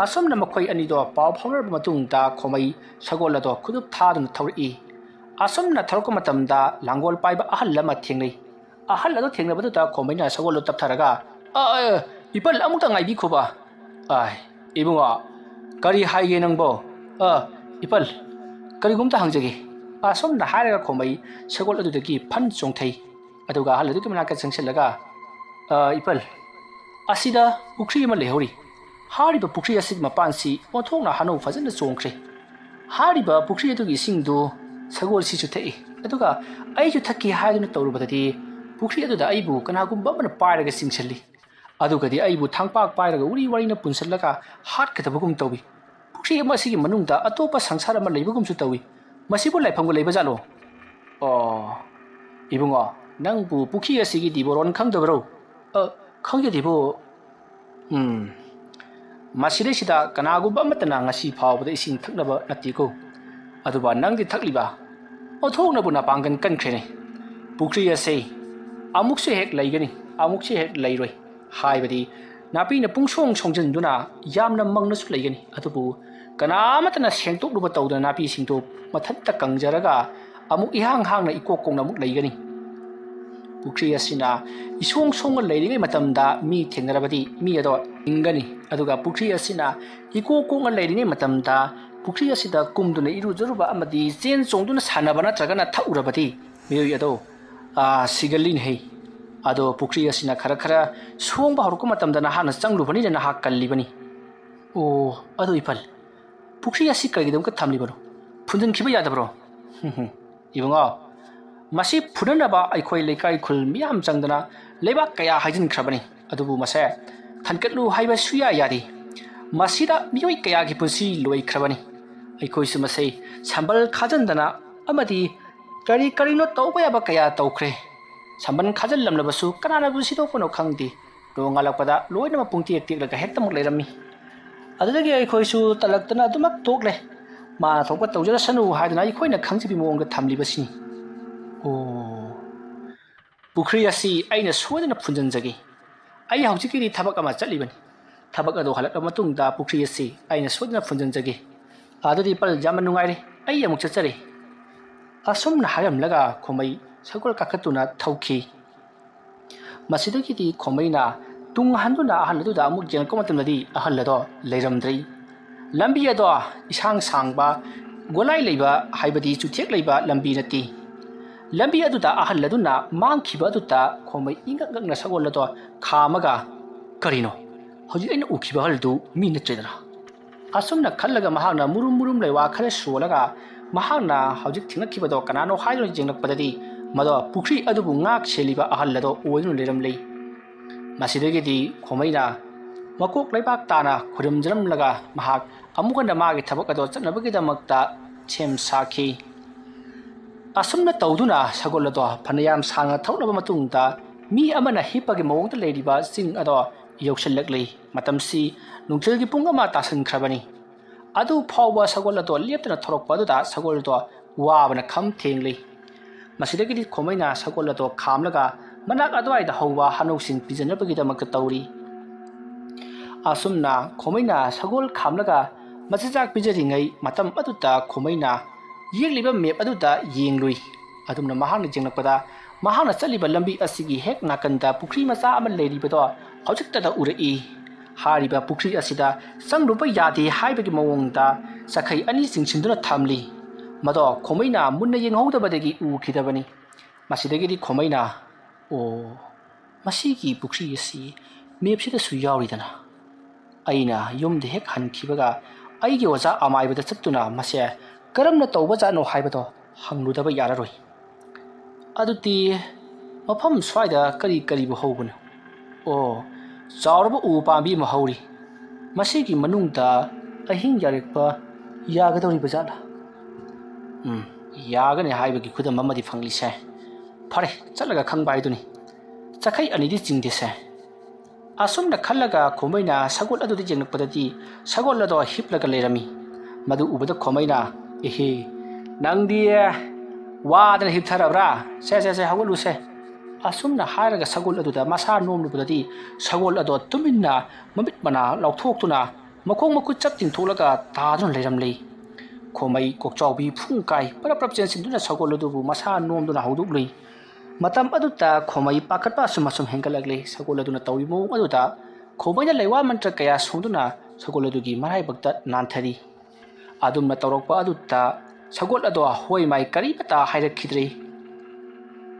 ꯑꯁꯨꯝꯅ ꯃꯈꯣꯏ ꯑꯅꯤꯗꯣ ꯄꯥꯎ ꯐꯥꯎꯅꯔꯕ ꯃꯇꯨꯡꯗ ꯈꯣꯝꯃꯩ ꯁꯒꯣꯜ ꯑꯗꯣ ꯈꯨꯗꯨꯞ ꯊꯥꯗꯨꯅ ꯊꯧꯔꯛꯏ ꯑꯁꯨꯝꯅ ꯊꯧꯔꯛꯄ ꯃꯇꯝꯗ ꯂꯥꯡꯒꯣꯜ ꯄꯥꯏꯕ ꯑꯍꯜ ꯑꯃ ꯊꯦꯡꯅꯩ ꯑꯍꯜ ꯑꯗꯨ ꯊꯦꯡꯅꯕꯗꯨꯗ ꯈꯣꯝꯃꯩꯅ ꯁꯒꯣꯜꯗꯨ ꯇꯞꯊꯔꯒ ꯏꯄꯜ ꯑꯃꯨꯛꯇ ꯉꯥꯏꯕꯤꯈꯣꯕ ꯏꯕꯨꯡꯉꯣ ꯀꯔꯤ ꯍꯥꯏꯒꯦ ꯅꯪꯕꯣ ꯏꯄꯜ ꯀꯔꯤꯒꯨꯝꯇ ꯍꯪꯖꯒꯦ ꯑꯁꯨꯝꯅ ꯍꯥꯏꯔꯒ ꯈꯣꯝꯃꯩ ꯁꯒꯣꯜ ꯑꯗꯨꯗꯒꯤ ꯐꯟ ꯆꯣꯡꯊꯩ ꯑꯗꯨꯒ ꯑꯍꯜ ꯑꯗꯨꯒꯤ ꯃꯅꯥꯛꯇ ꯆꯪꯁꯤꯜꯂꯒ ꯏꯄꯜ ꯑꯁꯤꯗ ꯄꯨꯈ꯭ꯔꯤ ꯑꯃ ꯂꯩꯍꯧꯔꯤ ꯍꯥꯏꯔꯤꯕ ꯄꯨꯈ꯭ꯔꯤ ꯑꯁꯤꯒꯤ ꯃꯄꯥꯟꯁꯤ ꯑꯣꯟꯊꯣꯛꯅ ꯍꯅꯧ ꯐꯖꯅ ꯆꯣꯡꯈ꯭ꯔꯦ ꯍꯥꯏꯔꯤꯕ ꯄꯨꯈ꯭ꯔꯤ ꯑꯗꯨꯒꯤ ꯏꯁꯤꯡꯗꯨ ꯁꯒꯣꯜꯁꯤꯁꯨ ꯊꯛꯏ ꯑꯗꯨꯒ ꯑꯩꯁꯨ ꯊꯛꯀꯦ ꯍꯥꯏꯗꯨꯅ ꯇꯧꯔꯨꯕꯗꯗꯤ ꯄꯨꯈ꯭ꯔꯤ ꯑꯗꯨꯗ ꯑꯩꯕꯨ ꯀꯅꯥꯒꯨꯝꯕ ꯑꯃꯅ ꯄꯥꯏꯔꯒ ꯆꯤꯡꯁꯤꯜꯂꯤ ꯑꯗꯨꯒꯗꯤ ꯑꯩꯕꯨ ꯊꯥꯡꯄꯥꯛ ꯄꯥꯏꯔꯒ ꯎꯔꯤ ꯋꯥꯔꯤꯅ ꯄꯨꯟꯁꯤꯜꯂꯒ ꯍꯥꯠꯀꯗꯕꯒꯨꯝ ꯇꯧꯏ ꯄꯨꯈ꯭ꯔꯤ ꯑꯃ ꯑꯁꯤꯒꯤ ꯃꯅꯨꯡꯗ ꯑꯇꯣꯞꯄ ꯁꯪꯁꯥꯔ ꯑꯃ ꯂꯩꯕꯒꯨꯝꯁꯨ ꯇꯧꯏ ꯃꯁꯤꯕꯨ ꯂꯩꯐꯝꯒ ꯂꯩꯕꯖꯥꯠꯂꯣ ꯏꯕꯨꯡꯉꯣ ꯅꯪꯕꯨ ꯄꯨꯈ꯭ꯔꯤ ꯑꯁꯤꯒꯤ ꯗꯤꯕꯣꯔꯣꯟ ꯈꯪꯗꯕꯔꯣ ꯈꯪꯖꯗꯦꯕꯣ ꯃꯁꯤꯗꯩꯁꯤꯗ ꯀꯅꯥꯒꯨꯝꯕ ꯑꯃꯠꯇꯅ ꯉꯁꯤ ꯐꯥꯎꯕꯗ ꯏꯁꯤꯡ ꯊꯛꯅꯕ ꯅꯠꯇꯦꯀꯣ ꯑꯗꯨꯕꯨ ꯅꯪꯗꯤ ꯊꯛꯂꯤꯕ ꯑꯣꯟꯊꯣꯛꯅꯕꯨ ꯅꯄꯥꯡꯒꯜ ꯀꯟꯈ꯭ꯔꯦꯅꯦ ꯄꯨꯈ꯭ꯔꯤ ꯑꯁꯤ ꯑꯃꯨꯛꯁꯨ ꯍꯦꯛ ꯂꯩꯒꯅꯤ ꯑꯃꯨꯛꯁꯨ ꯍꯦꯛ ꯂꯩꯔꯣꯏ ꯍꯥꯏꯕꯗꯤ ꯅꯥꯄꯤꯅ ꯄꯨꯡꯁꯣꯡ ꯁꯣꯡꯖꯤꯟꯗꯨꯅ ꯌꯥꯝꯅ ꯃꯪꯅꯁꯨ ꯂꯩꯒꯅꯤ ꯑꯗꯨꯕꯨ ꯀꯅꯥꯃꯠꯇꯅ ꯁꯦꯡꯇꯣꯛꯂꯨꯕ ꯇꯧꯗꯅ ꯅꯥꯄꯤꯁꯤꯡꯗꯨ ꯃꯊꯟꯇ ꯀꯪꯖꯔꯒ ꯑꯃꯨꯛ ꯏꯍꯥꯡ ꯍꯥꯡꯅ ꯏꯀꯣꯛ ꯀꯣꯛꯅ ꯑꯃꯨꯛ ꯂꯩꯒꯅꯤ ꯄꯨꯈ꯭ꯔꯤ ꯑꯁꯤꯅ ꯏꯁꯣꯡ ꯁꯣꯡꯅ ꯂꯩꯔꯤꯉꯩ ꯃꯇꯝꯗ ꯃꯤ ꯊꯦꯡꯅꯔꯕꯗꯤ ꯃꯤ ꯑꯗꯣ ꯏꯪꯒꯅꯤ ꯑꯗꯨꯒ ꯄꯨꯈ꯭ꯔꯤ ꯑꯁꯤꯅ ꯏꯀꯣꯛ ꯀꯣꯛꯅ ꯂꯩꯔꯤꯉꯩ ꯃꯇꯝꯗ ꯄꯨꯈ꯭ꯔꯤ ꯑꯁꯤꯗ ꯀꯨꯝꯗꯨꯅ ꯏꯔꯨꯖꯔꯨꯕ ꯑꯃꯗꯤ ꯆꯦꯟ ꯆꯣꯡꯗꯨꯅ ꯁꯥꯟꯅꯕ ꯅꯠꯇ꯭ꯔꯒꯅ ꯊꯛꯎꯔꯕꯗꯤ ꯃꯤꯑꯣꯏ ꯑꯗꯣ ꯁꯤꯒꯜꯂꯤꯅꯦꯍꯩ ꯑꯗꯣ ꯄꯨꯈ꯭ꯔꯤ ꯑꯁꯤꯅ ꯈꯔ ꯁꯣꯡꯕ ꯍꯧꯔꯛꯄ ꯃꯇꯝꯗ ꯅꯍꯥꯛꯅ ꯆꯪꯂꯨꯕꯅꯤꯅ ꯅꯍꯥꯛ ꯀꯜꯂꯤꯕꯅꯤ ꯑꯗꯨ ꯏꯄꯜ ꯄꯨꯈ꯭ꯔꯤ ꯑꯁꯤ ꯀꯔꯤꯒꯤꯗꯃꯛꯇ ꯊꯝꯂꯤꯕꯅꯣ ꯐꯨꯟꯖꯤꯟꯈꯤꯕ ꯌꯥꯗꯕ꯭ꯔꯣ ꯏꯕꯨꯡꯉꯣ ꯃꯁꯤ ꯐꯨꯅꯅꯕ ꯑꯩꯈꯣꯏ ꯂꯩꯀꯥꯏ ꯈꯨꯜ ꯃꯤꯌꯥꯝ ꯆꯪꯗꯅ ꯂꯩꯕꯥꯛ ꯀꯌꯥ ꯍꯩꯖꯤꯟꯈ꯭ꯔꯕꯅꯤ ꯑꯗꯨꯕꯨ ꯃꯁꯦ ꯊꯟꯀꯠꯂꯨ ꯍꯥꯏꯕ ꯁꯨꯌꯥ ꯌꯥꯗꯦ ꯃꯁꯤꯗ ꯃꯤꯑꯣꯏ ꯀꯌꯥꯒꯤ ꯄꯨꯟꯁꯤ ꯂꯣꯏꯈ꯭ꯔꯕꯅꯤ ꯑꯩꯈꯣꯏꯁꯨ ꯃꯁꯤ ꯁꯝꯕꯜ ꯈꯥꯖꯤꯟꯗꯅ ꯑꯃꯗꯤ ꯀꯔꯤꯅꯣ ꯇꯧꯕ ꯌꯥꯕ ꯀꯌꯥ ꯇꯧꯈ꯭ꯔꯦ ꯁꯝꯕꯜ ꯈꯥꯖꯤꯜꯂꯝꯂꯕꯁꯨ ꯀꯅꯥꯅꯕꯨ ꯁꯤꯗꯣꯛꯄꯅꯣ ꯈꯪꯗꯦ ꯅꯣꯡꯉꯥꯜꯂꯛꯄꯗ ꯂꯣꯏꯅꯃꯛ ꯄꯨꯡꯇꯦꯛ ꯇꯦꯛꯂꯒ ꯍꯦꯛꯇꯃꯛ ꯂꯩꯔꯝꯃꯤ ꯑꯗꯨꯗꯒꯤ ꯑꯩꯈꯣꯏꯁꯨ ꯇꯜꯂꯛꯇꯅ ꯑꯗꯨꯃꯛ ꯇꯣꯛꯂꯦ ꯃꯥꯅ ꯊꯣꯛꯄ ꯇꯧꯖꯔꯁꯅꯨ ꯍꯥꯏꯗꯨꯅ ꯑꯩꯈꯣꯏꯅ ꯈꯪꯖꯕꯤ ꯃꯑꯣꯡꯗ ꯊꯝꯂꯤꯕꯁꯤꯅꯤ ꯑꯣ ꯄꯨꯈ꯭ꯔꯤ ꯑꯁꯤ ꯑꯩꯅ ꯁꯣꯏꯗꯅ ꯐꯨꯟꯖꯟꯖꯒꯦ ꯑꯩ ꯍꯧꯖꯤꯛꯀꯤꯗꯤ ꯊꯕꯛ ꯑꯃ ꯆꯠꯂꯤꯕꯅꯤ ꯊꯕꯛ ꯑꯗꯨ ꯍꯜꯂꯛꯂꯕ ꯃꯇꯨꯡꯗ ꯄꯨꯈ꯭ꯔꯤ ꯑꯁꯤ ꯑꯩꯅ ꯁꯣꯏꯗꯅ ꯐꯨꯟꯖꯟꯖꯒꯦ ꯑꯗꯨꯗꯤ ꯄꯜ ꯌꯥꯝꯅ ꯅꯨꯡꯉꯥꯏꯔꯦ ꯑꯩ ꯑꯃꯨꯛ ꯆꯠꯆꯔꯦ ꯑꯁꯨꯝꯅ ꯍꯥꯏꯔꯝꯂꯒ ꯈꯣꯃꯩ ꯁꯒꯣꯜ ꯀꯥꯈꯠꯇꯨꯅ ꯊꯧꯈꯤ ꯃꯁꯤꯗꯒꯤꯗꯤ ꯈꯣꯃꯩꯅ ꯇꯨꯡ ꯍꯟꯗꯨꯅ ꯑꯍꯜ ꯑꯗꯨꯗ ꯑꯃꯨꯛ ꯌꯦꯡꯂꯛꯄ ꯃꯇꯝꯗꯗꯤ ꯑꯍꯜ ꯑꯗꯣ ꯂꯩꯔꯝꯗ꯭ꯔꯤ ꯂꯝꯕꯤ ꯑꯗꯣ ꯏꯁꯥꯡ ꯁꯥꯡꯕ ꯒꯣꯂꯥꯏ ꯂꯩꯕ ꯍꯥꯏꯕꯗꯤ ꯆꯨꯊꯦꯛ ꯂꯩꯕ ꯂꯝꯕꯤ ꯅꯠꯇꯦ ꯂꯝꯕꯤ ꯑꯗꯨꯗ ꯑꯍꯜ ꯑꯗꯨꯅ ꯃꯥꯡꯈꯤꯕ ꯑꯗꯨꯗ ꯈꯣꯃꯩ ꯏꯪꯉꯛ ꯉꯛꯅ ꯁꯒꯣꯜ ꯑꯗꯣ ꯈꯥꯝꯃꯒ ꯀꯔꯤꯅꯣ ꯍꯧꯖꯤꯛ ꯑꯩꯅ ꯎꯈꯤꯕ ꯑꯍꯜꯗꯨ ꯃꯤ ꯅꯠꯇ꯭ꯔꯦꯗꯅ ꯑꯁꯨꯝꯅ ꯈꯜꯂꯒ ꯃꯍꯥꯛꯅ ꯃꯨꯔꯨꯝ ꯃꯨꯔꯨꯝ ꯂꯩꯋꯥ ꯈꯔ ꯁꯣꯜꯂꯒ ꯃꯍꯥꯛꯅ ꯍꯧꯖꯤꯛ ꯊꯦꯡꯅꯈꯤꯕꯗꯣ ꯀꯅꯥꯅꯣ ꯍꯥꯏꯗꯨꯅ ꯌꯦꯡꯂꯛꯄꯗꯗꯤ ꯃꯗꯣ ꯄꯨꯈ꯭ꯔꯤ ꯑꯗꯨꯕꯨ ꯉꯥꯛ ꯁꯦꯜꯂꯤꯕ ꯑꯍꯜ ꯑꯗꯣ ꯑꯣꯏꯗꯨꯅ ꯂꯩꯔꯝꯂꯦ ꯃꯁꯤꯗꯒꯤꯗꯤ ꯈꯣꯃꯩꯅ ꯃꯀꯣꯛ ꯂꯩꯕꯥꯛ ꯇꯥꯅ ꯈꯨꯔꯨꯝꯖꯔꯝꯂꯒ ꯃꯍꯥꯛ ꯑꯃꯨꯛ ꯍꯟꯅ ꯃꯥꯒꯤ ꯊꯕꯛ ꯑꯗꯣ ꯆꯠꯅꯕꯒꯤꯗꯃꯛꯇ ꯁꯦꯝ ꯁꯥꯈꯤ ꯑꯁꯨꯝꯅ ꯇꯧꯗꯨꯅ ꯁꯒꯣꯜ ꯑꯗꯣ ꯐꯅꯌꯥꯝ ꯁꯥꯡꯅ ꯊꯧꯔꯕ ꯃꯇꯨꯡꯗ ꯃꯤ ꯑꯃꯅ ꯍꯤꯞꯄꯒꯤ ꯃꯑꯣꯡꯗ ꯂꯩꯔꯤꯕ ꯆꯤꯡ ꯑꯗꯣ ꯌꯧꯁꯤꯜꯂꯛꯂꯤ ꯃꯇꯝꯁꯤ ꯅꯨꯡꯊꯤꯜꯒꯤ ꯄꯨꯡ 1 ꯇꯥꯁꯤꯟꯈ꯭ꯔꯕꯅꯤ ꯑꯗꯨ ꯐꯥꯎꯕ ꯁꯒꯣꯜ ꯑꯗꯣ ꯂꯦꯞꯇꯅ ꯊꯧꯔꯛꯄ ꯑꯗꯨꯗ ꯁꯒꯣꯜ ꯑꯗꯣ ꯋꯥꯕꯅ ꯈꯝ ꯊꯦꯡꯂꯤ ꯃꯁꯤꯗꯒꯤꯗꯤ ꯈꯣꯃꯩꯅ ꯁꯒꯣꯜ ꯑꯗꯣ ꯈꯥꯝꯂꯒ ꯃꯅꯥꯛ ꯑꯗꯨꯋꯥꯏꯗ ꯍꯧꯕ ꯍꯅꯧꯁꯤꯡ ꯄꯤꯖꯅꯕꯒꯤꯗꯃꯛꯇ ꯇꯧꯔꯤ ꯑꯁꯨꯝꯅ ꯈꯣꯃꯩꯅ ꯁꯒꯣꯜ ꯈꯥꯝꯂꯒ ꯃꯆꯤꯟꯖꯥꯛ ꯄꯤꯖꯔꯤꯉꯩ ꯃꯇꯝ ꯑꯗꯨꯗ ꯈꯣꯃꯩꯅ ꯌꯦꯛꯂꯤꯕ ꯃꯦꯞ ꯑꯗꯨꯗ ꯌꯦꯡꯂꯨꯏ ꯑꯗꯨꯝꯅ ꯃꯍꯥꯛꯅ ꯌꯦꯡꯂꯛꯄꯗ ꯃꯍꯥꯛꯅ ꯆꯠꯂꯤꯕ ꯂꯝꯕꯤ ꯑꯁꯤꯒꯤ ꯍꯦꯛ ꯅꯥꯀꯟꯗ ꯄꯨꯈ꯭ꯔꯤ ꯃꯆꯥ ꯑꯃ ꯂꯩꯔꯤꯕꯗꯣ ꯍꯧꯖꯤꯛꯇꯗ ꯎꯔꯛꯏ ꯍꯥꯏꯔꯤꯕ ꯄꯨꯈ꯭ꯔꯤ ꯑꯁꯤꯗ ꯆꯪꯂꯨꯕ ꯌꯥꯗꯦ ꯍꯥꯏꯕꯒꯤ ꯃꯑꯣꯡꯗ ꯆꯈꯩ ꯑꯅꯤ ꯆꯤꯡꯁꯤꯟꯗꯨꯅ ꯊꯝꯂꯤ ꯃꯗꯣ ꯈꯣꯃꯩꯅ ꯃꯨꯟꯅ ꯌꯦꯡꯍꯧꯗꯕꯗꯒꯤ ꯎꯈꯤꯗꯕꯅꯤ ꯃꯁꯤꯗꯒꯤꯗꯤ ꯈꯣꯃꯩꯅ ꯑꯣ ꯃꯁꯤꯒꯤ ꯄꯨꯈ꯭ꯔꯤ ꯑꯁꯤ ꯃꯦꯞꯁꯤꯗꯁꯨ ꯌꯥꯎꯔꯤꯗꯅ ꯑꯩꯅ ꯌꯨꯝꯗ ꯍꯦꯛ ꯍꯟꯈꯤꯕꯒ ꯑꯩꯒꯤ ꯑꯣꯖꯥ ꯑꯃꯥꯏꯕꯗ ꯆꯠꯇꯨꯅ ꯃꯁꯦ ꯀꯔꯝꯅ ꯇꯧꯕꯖꯥꯠꯅꯣ ꯍꯥꯏꯕꯗꯣ ꯍꯪꯂꯨꯗꯕ ꯌꯥꯔꯔꯣꯏ ꯑꯗꯨꯗꯤ ꯃꯐꯝ ꯁ꯭ꯋꯥꯏꯗ ꯀꯔꯤ ꯀꯔꯤꯕꯨ ꯍꯧꯕꯅꯣ ꯑꯣ ꯆꯥꯎꯔꯕ ꯎ ꯄꯥꯝꯕꯤ ꯑꯃ ꯍꯧꯔꯤ ꯃꯁꯤꯒꯤ ꯃꯅꯨꯡꯗ ꯑꯍꯤꯡ ꯌꯥꯔꯛꯄ ꯌꯥꯒꯗꯧꯔꯤꯕ ꯖꯥꯠꯂꯥ ꯌꯥꯒꯅꯤ ꯍꯥꯏꯕꯒꯤ ꯈꯨꯗꯝ ꯑꯃꯗꯤ ꯐꯪꯂꯤꯁꯦ ꯐꯔꯦ ꯆꯠꯂꯒ ꯈꯪꯕ ꯍꯥꯏꯗꯨꯅꯤ ꯆꯈꯩ ꯑꯅꯤꯗꯤ ꯆꯤꯡꯗꯦꯁꯦ ꯑꯁꯨꯝꯅ ꯈꯜꯂꯒ ꯈꯣꯃꯩꯅ ꯁꯒꯣꯜ ꯑꯗꯨꯗ ꯌꯦꯡꯂꯛꯄꯗꯗꯤ ꯁꯒꯣꯜ ꯑꯗꯣ ꯍꯤꯞꯂꯒ ꯂꯩꯔꯝꯃꯤ ꯃꯗꯨ ꯎꯕꯗ ꯈꯣꯃꯩꯅ ꯑꯦꯍꯦ ꯅꯪꯗꯤ ꯋꯥꯗꯅ ꯍꯤꯞꯊꯔꯕ꯭ꯔꯥ ꯁꯦ ꯍꯧꯒꯠꯂꯨꯁꯦ ꯑꯁꯨꯝꯅ ꯍꯥꯏꯔꯒ ꯁꯒꯣꯜ ꯑꯗꯨꯗ ꯃꯁꯥ ꯅꯣꯝꯂꯨꯕꯗꯗꯤ ꯁꯒꯣꯜ ꯑꯗꯣ ꯇꯨꯃꯤꯟꯅ ꯃꯃꯤꯠ ꯃꯅꯥ ꯂꯥꯎꯊꯣꯛꯇꯨꯅ ꯃꯈꯣꯡ ꯃꯈꯨꯠ ꯆꯞ ꯇꯤꯡꯊꯣꯛꯂꯒ ꯇꯥꯗꯨꯅ ꯂꯩꯔꯝꯂꯤ ꯈꯣꯃꯩ ꯀꯣꯛꯆꯥꯎꯕꯤ ꯐꯨꯡꯀꯥꯏ ꯄꯔꯞ ꯆꯦꯟꯁꯤꯟꯗꯨꯅ ꯁꯒꯣꯜ ꯑꯗꯨꯕꯨ ꯃꯁꯥ ꯅꯣꯝꯗꯨꯅ ꯍꯧꯗꯣꯛꯂꯨꯏ ꯃꯇꯝ ꯑꯗꯨꯗ ꯈꯣꯃꯩ ꯄꯥꯈꯠꯄ ꯑꯁꯨꯝ ꯍꯦꯟꯒꯠꯂꯛꯂꯤ ꯁꯒꯣꯜ ꯑꯗꯨꯅ ꯇꯧꯔꯤꯕ ꯃꯑꯣꯡ ꯑꯗꯨꯗ ꯈꯣꯃꯩꯅ ꯂꯩꯋꯥ ꯃꯟꯇ꯭ꯔ ꯀꯌꯥ ꯁꯣꯡꯗꯨꯅ ꯁꯒꯣꯜ ꯑꯗꯨꯒꯤ ꯃꯔꯥꯏꯕꯛꯇ ꯅꯥꯟꯊꯔꯤ ꯑꯗꯨꯝꯅ ꯇꯧꯔꯛꯄ ꯑꯗꯨꯗ ꯁꯒꯣꯜ ꯑꯗꯣ ꯍꯣꯏ ꯃꯥꯏ ꯀꯔꯤꯃꯇ ꯍꯥꯏꯔꯛꯈꯤꯗ꯭ꯔꯤ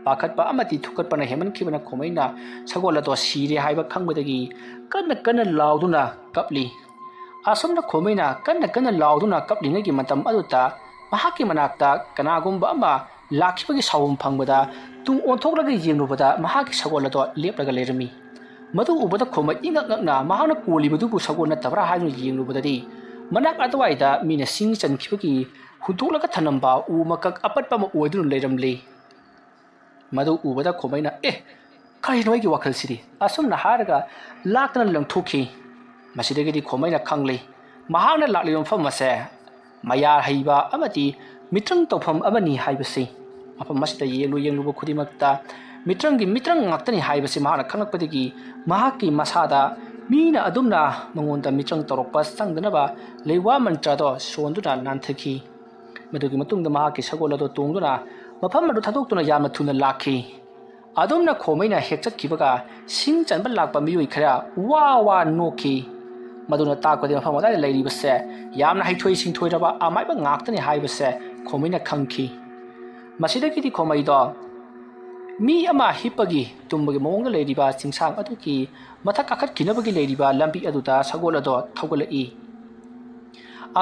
ꯄꯥꯈꯠꯄ ꯑꯃꯗꯤ ꯊꯨꯀꯠꯄꯅ ꯍꯦꯟꯃꯟꯈꯤꯕꯅ ꯈꯣꯃꯩꯅ ꯁꯒꯣꯜ ꯑꯗꯣ ꯁꯤꯔꯦ ꯍꯥꯏꯕ ꯈꯪꯕꯗꯒꯤ ꯀꯟꯅ ꯂꯥꯎꯗꯨꯅ ꯀꯞꯂꯤ ꯑꯁꯨꯝꯅ ꯈꯣꯃꯩꯅ ꯀꯟꯅ ꯂꯥꯎꯗꯨꯅ ꯀꯞꯂꯤꯉꯩꯒꯤ ꯃꯇꯝ ꯑꯗꯨꯗ ꯃꯍꯥꯛꯀꯤ ꯃꯅꯥꯛꯇ ꯀꯅꯥꯒꯨꯝꯕ ꯑꯃ ꯂꯥꯛꯈꯤꯕꯒꯤ ꯁꯥꯎꯕꯝ ꯐꯪꯕꯗ ꯇꯨꯡ ꯑꯣꯟꯊꯣꯛꯂꯒ ꯌꯦꯡꯂꯨꯕꯗ ꯃꯍꯥꯛꯀꯤ ꯁꯒꯣꯜ ꯑꯗꯣ ꯂꯦꯞꯂꯒ ꯂꯩꯔꯝꯃꯤ ꯃꯗꯨ ꯎꯕꯗ ꯈꯣꯃꯩ ꯏꯉꯛ ꯉꯛꯅ ꯃꯍꯥꯛꯅ ꯀꯣꯜꯂꯤꯕꯗꯨꯕꯨ ꯁꯒꯣꯜ ꯅꯠꯇꯕ꯭ꯔꯥ ꯍꯥꯏꯗꯨꯅ ꯌꯦꯡꯂꯨꯕꯗꯗꯤ ꯃꯅꯥꯛ ꯑꯗꯨꯋꯥꯏꯗ ꯃꯤꯅ ꯁꯤꯡ ꯆꯟꯈꯤꯕꯒꯤ ꯍꯨꯟꯇꯣꯛꯂꯒ ꯊꯅꯝꯕ ꯎ ꯃꯀꯛ ꯑꯄꯠꯄ ꯑꯃ ꯑꯣꯏꯗꯨꯅ ꯂꯩꯔꯝꯂꯤ ꯃꯗꯨ ꯎꯕꯗ ꯈꯣꯃꯩꯅ ꯀꯔꯤꯅꯣ ꯑꯩꯒꯤ ꯋꯥꯈꯜꯁꯤꯗꯤ ꯑꯁꯨꯝꯅ ꯍꯥꯏꯔꯒ ꯂꯥꯛꯇꯅ ꯂꯪꯊꯣꯛꯈꯤ ꯃꯁꯤꯗꯒꯤꯗꯤ ꯈꯣꯃꯩꯅ ꯈꯪꯂꯤ ꯃꯍꯥꯛꯅ ꯂꯥꯛꯂꯤꯕ ꯃꯐꯝ ꯑꯁꯦ ꯃꯌꯥꯔ ꯍꯩꯕ ꯑꯃꯗꯤ ꯃꯤꯇ꯭ꯔꯪ ꯇꯧꯐꯝ ꯑꯃꯅꯤ ꯍꯥꯏꯕꯁꯤ ꯃꯐꯝ ꯑꯁꯤꯗ ꯌꯦꯡꯂꯨꯕ ꯈꯨꯗꯤꯡꯃꯛꯇ ꯃꯤꯇ꯭ꯔꯪ ꯉꯥꯛꯇꯅꯤ ꯍꯥꯏꯕꯁꯤ ꯃꯍꯥꯛꯅ ꯈꯪꯂꯛꯄꯗꯒꯤ ꯃꯍꯥꯛꯀꯤ ꯃꯁꯥꯗ ꯃꯤꯅ ꯑꯗꯨꯝꯅ ꯃꯉꯣꯟꯗ ꯃꯤꯇ꯭ꯔꯪ ꯇꯧꯔꯛꯄ ꯆꯪꯗꯅꯕ ꯂꯩꯋꯥ ꯃꯟꯇ꯭ꯔꯗꯣ ꯁꯣꯟꯗꯨꯅ ꯅꯥꯟꯊꯈꯤ ꯃꯗꯨꯒꯤ ꯃꯇꯨꯡꯗ ꯃꯍꯥꯛꯀꯤ ꯁꯒꯣꯜ ꯑꯗꯣ ꯇꯣꯡꯗꯨꯅ ꯃꯐꯝ ꯑꯗꯨ ꯊꯥꯗꯣꯛꯇꯨꯅ ꯌꯥꯝꯅ ꯊꯨꯅ ꯂꯥꯛꯈꯤ ꯑꯗꯨꯝꯅ ꯈꯣꯃꯩꯅ ꯍꯦꯛ ꯆꯠꯈꯤꯕꯒ ꯁꯤꯡ ꯆꯟꯕ ꯂꯥꯛꯄ ꯃꯤꯑꯣꯏ ꯈꯔ ꯋꯥ ꯅꯣꯛꯈꯤ ꯃꯗꯨꯅ ꯇꯥꯛꯄꯗꯤ ꯃꯐꯝ ꯑꯗꯨꯋꯥꯏꯗ ꯂꯩꯔꯤꯕꯁꯦ ꯌꯥꯝꯅ ꯍꯩꯊꯣꯏ ꯁꯤꯡꯊꯣꯏꯔꯕ ꯑꯃꯥꯏꯕ ꯉꯥꯛꯇꯅꯤ ꯍꯥꯏꯕꯁꯦ ꯈꯣꯃꯩꯅ ꯈꯪꯈꯤ ꯃꯁꯤꯗꯒꯤꯗꯤ ꯈꯣꯃꯩꯗꯣ ꯃꯤ ꯑꯃ ꯍꯤꯞꯄꯒꯤ ꯇꯨꯝꯕꯒꯤ ꯃꯑꯣꯡꯗ ꯂꯩꯔꯤꯕ ꯆꯤꯡꯁꯥꯡ ꯑꯗꯨꯒꯤ ꯃꯊꯛ ꯀꯥꯈꯠꯈꯤꯅꯕꯒꯤ ꯂꯩꯔꯤꯕ ꯂꯝꯕꯤ ꯑꯗꯨꯗ ꯁꯒꯣꯜ ꯑꯗꯣ ꯊꯧꯒꯠꯂꯛꯏ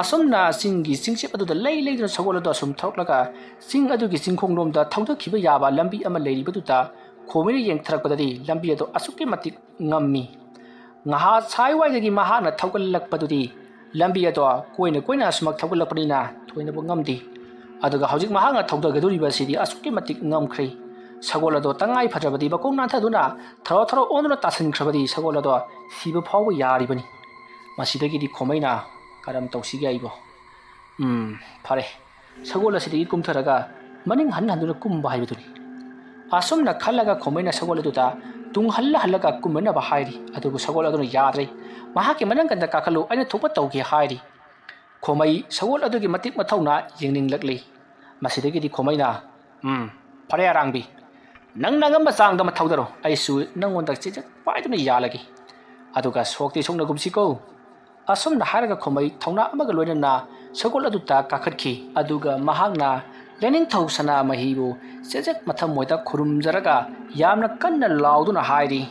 ꯑꯁꯨꯝꯅ ꯆꯤꯡꯒꯤ ꯆꯤꯡꯆꯦꯞ ꯑꯗꯨꯗ ꯂꯩꯗꯨꯅ ꯁꯒꯣꯜ ꯑꯗꯣ ꯑꯁꯨꯝ ꯊꯧꯔꯛꯂꯒ ꯆꯤꯡ ꯑꯗꯨꯒꯤ ꯆꯤꯡꯈꯣꯡꯂꯣꯝꯗ ꯊꯧꯗꯈꯤꯕ ꯌꯥꯕ ꯂꯝꯕꯤ ꯑꯃ ꯂꯩꯔꯤꯕꯗꯨꯗ ꯈꯣꯃꯩꯅ ꯌꯦꯡꯊꯔꯛꯄꯗꯗꯤ ꯂꯝꯕꯤ ꯑꯗꯣ ꯑꯁꯨꯛꯀꯤ ꯃꯇꯤꯛ ꯉꯝꯃꯤ ꯉꯍꯥꯛ ꯁꯥꯏꯋꯥꯏꯗꯒꯤ ꯃꯍꯥꯛꯅ ꯊꯧꯒꯠꯂꯛꯄꯗꯨꯗꯤ ꯂꯝꯕꯤ ꯑꯗꯣ ꯀꯣꯏꯅ ꯑꯁꯨꯃꯛ ꯊꯧꯒꯠꯂꯛꯄꯅꯤꯅ ꯊꯣꯏꯅꯕꯨ ꯉꯝꯗꯦ ꯑꯗꯨꯒ ꯍꯧꯖꯤꯛ ꯃꯍꯥꯛꯅ ꯊꯧꯗꯒꯗꯧꯔꯤꯕ ꯑꯁꯤꯗꯤ ꯑꯁꯨꯛꯀꯤ ꯃꯇꯤꯛ ꯉꯝꯈ꯭ꯔꯦ ꯁꯒꯣꯜ ꯑꯗꯣ ꯇꯉꯥꯏ ꯐꯗ꯭ꯔꯕꯗꯤ ꯃꯀꯣꯛ ꯅꯥꯟꯊꯗꯨꯅ ꯊꯔꯣ ꯊꯔꯣ ꯑꯣꯟꯗꯨꯅ ꯇꯥꯁꯟꯈ꯭ꯔꯕꯗꯤ ꯁꯒꯣꯜ ꯑꯗꯣ ꯁꯤꯕ ꯐꯥꯎꯕ ꯌꯥꯔꯤꯕꯅꯤ ꯃꯁꯤꯗꯒꯤꯗꯤ ꯈꯣꯃꯩꯅ ꯀꯔꯝ ꯇꯧꯁꯤꯒꯦ ꯑꯩꯕꯣ ꯐꯔꯦ ꯁꯒꯣꯜ ꯑꯁꯤꯗꯒꯤ ꯀꯨꯝꯊꯔꯒ ꯃꯅꯤꯡ ꯍꯟꯍꯟꯗꯨꯅ ꯀꯨꯝꯕ ꯍꯥꯏꯕꯗꯨꯅꯤ ꯑꯁꯨꯝꯅ ꯈꯜꯂꯒ ꯈꯣꯃꯩꯅ ꯁꯒꯣꯜ ꯑꯗꯨꯗ ꯇꯨꯡ ꯍꯜꯂꯒ ꯀꯨꯝꯃꯅꯕ ꯍꯥꯏꯔꯤ ꯑꯗꯨꯕꯨ ꯁꯒꯣꯜ ꯑꯗꯨꯅ ꯌꯥꯗ꯭ꯔꯦ ꯃꯍꯥꯛꯀꯤ ꯃꯅꯪꯒꯟꯗ ꯀꯥꯈꯠꯂꯨ ꯑꯩꯅ ꯊꯣꯛꯄ ꯇꯧꯒꯦ ꯍꯥꯏꯔꯤ ꯈꯣꯃꯩ ꯁꯒꯣꯜ ꯑꯗꯨꯒꯤ ꯃꯇꯤꯛ ꯃꯊꯧꯅ ꯌꯦꯡꯅꯤꯡꯂꯛꯂꯤ ꯃꯁꯤꯗꯒꯤꯗꯤ ꯈꯣꯃꯩꯅ ꯐꯔꯦ ꯑꯔꯥꯡꯕꯤ ꯅꯪꯅ ꯑꯉꯝꯕ ꯆꯥꯡꯗ ꯃꯊꯧꯗꯔꯣ ꯑꯩꯁꯨ ꯅꯪꯉꯣꯟꯗ ꯆꯦꯖꯠ ꯄꯥꯏꯗꯨꯅ ꯌꯥꯜꯂꯒꯦ ꯑꯗꯨꯒ ꯁꯣꯛꯇꯤ ꯁꯣꯛꯅꯒꯨꯝꯁꯤꯀꯣ ꯑꯁꯨꯝꯅ ꯍꯥꯏꯔꯒ ꯈꯣꯃꯩ ꯊꯧꯅꯥ ꯑꯃꯒ ꯂꯣꯏꯅꯅ ꯁꯒꯣꯜ ꯑꯗꯨꯗ ꯀꯥꯈꯠꯈꯤ ꯑꯗꯨꯒ ꯃꯍꯥꯛꯅ ꯂꯥꯏꯅꯤꯡꯊꯧ ꯁꯅꯥꯃꯍꯤꯕꯨ ꯆꯦꯖꯠ ꯃꯊꯃꯣꯏꯗ ꯈꯨꯔꯨꯝꯖꯔꯒ ꯌꯥꯝꯅ ꯀꯟꯅ ꯂꯥꯎꯗꯨꯅ ꯍꯥꯏꯔꯤ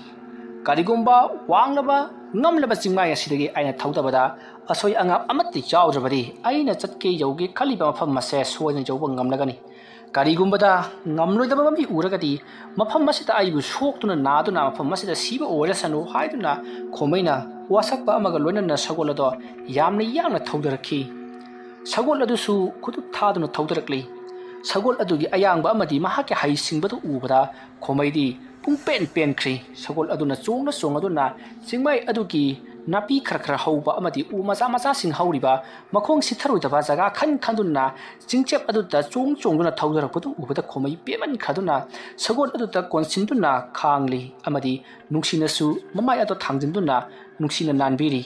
ꯀꯔꯤꯒꯨꯝꯕ ꯋꯥꯡꯂꯕ ꯉꯝꯂꯕ ꯆꯤꯡꯃꯥꯏ ꯑꯁꯤꯗꯒꯤ ꯑꯩꯅ ꯊꯧꯗꯕꯗ ꯑꯁꯣꯏ ꯑꯉꯥꯝ ꯑꯃꯠꯇ ꯌꯥꯎꯗ꯭ꯔꯕꯗꯤ ꯑꯩꯅ ꯆꯠꯀꯦ ꯌꯧꯒꯦ ꯈꯜꯂꯤꯕ ꯃꯐꯝ ꯑꯁꯦ ꯁꯣꯏꯗꯅ ꯌꯧꯕ ꯉꯝꯂꯒꯅꯤ ꯀꯔꯤꯒꯨꯝꯕꯗ ꯉꯝꯂꯣꯏꯗꯕ ꯃꯤ ꯎꯔꯒꯗꯤ ꯃꯐꯝ ꯑꯁꯤꯗ ꯑꯩꯕꯨ ꯁꯣꯛꯇꯨꯅ ꯅꯥꯗꯨꯅ ꯃꯐꯝ ꯑꯁꯤꯗ ꯁꯤꯕ ꯑꯣꯏꯔꯁꯅꯨ ꯍꯥꯏꯗꯨꯅ ꯈꯣꯃꯩꯅ ꯋꯥꯁꯛꯄ ꯑꯃꯒ ꯂꯣꯏꯅꯅ ꯁꯒꯣꯜ ꯑꯗꯣ ꯌꯥꯝꯅ ꯌꯥꯡꯅ ꯊꯧꯗꯔꯛꯈꯤ ꯁꯒꯣꯜ ꯑꯗꯨꯁꯨ ꯈꯨꯗꯨꯞ ꯊꯥꯗꯨꯅ ꯊꯧꯗꯔꯛꯂꯤ ꯁꯒꯣꯜ ꯑꯗꯨꯒꯤ ꯑꯌꯥꯡꯕ ꯑꯃꯗꯤ ꯃꯍꯥꯛꯀꯤ ꯍꯩꯁꯤꯡꯕꯗꯨ ꯎꯕꯗ ꯈꯣꯃꯩꯗꯤ ꯄꯨꯡꯄꯦꯟ ꯄꯦꯟꯈ꯭ꯔꯤ ꯁꯒꯣꯜ ꯑꯗꯨꯅ ꯆꯣꯡꯗꯨꯅ ꯆꯤꯡꯃꯥꯏ ꯑꯗꯨꯒꯤ ꯅꯥꯄꯤ ꯈꯔ ꯍꯧꯕ ꯑꯃꯗꯤ ꯎ ꯃꯆꯥ ꯃꯆꯥꯁꯤꯡ ꯍꯧꯔꯤꯕ ꯃꯈꯣꯡ ꯁꯤꯊꯔꯣꯏꯗꯕ ꯖꯒꯥ ꯈꯟꯗꯨꯅ ꯆꯤꯡꯆꯦꯞ ꯑꯗꯨꯗ ꯆꯣꯡꯗꯨꯅ ꯊꯧꯗꯔꯛꯄꯗꯨ ꯎꯕꯗ ꯈꯣꯃꯩ ꯄꯦꯟꯃꯟꯈ꯭ꯔꯗꯨꯅ ꯁꯒꯣꯜ ꯑꯗꯨꯗ ꯀꯣꯟꯁꯤꯟꯗꯨꯅ ꯈꯥꯡꯂꯤ ꯑꯃꯗꯤ ꯅꯨꯡꯁꯤꯅꯁꯨ ꯃꯃꯥꯏ ꯑꯗꯨ ꯊꯥꯡꯖꯤꯟꯗꯨꯅ ꯅꯨꯡꯁꯤꯅ ꯅꯥꯟꯕꯤꯔꯤ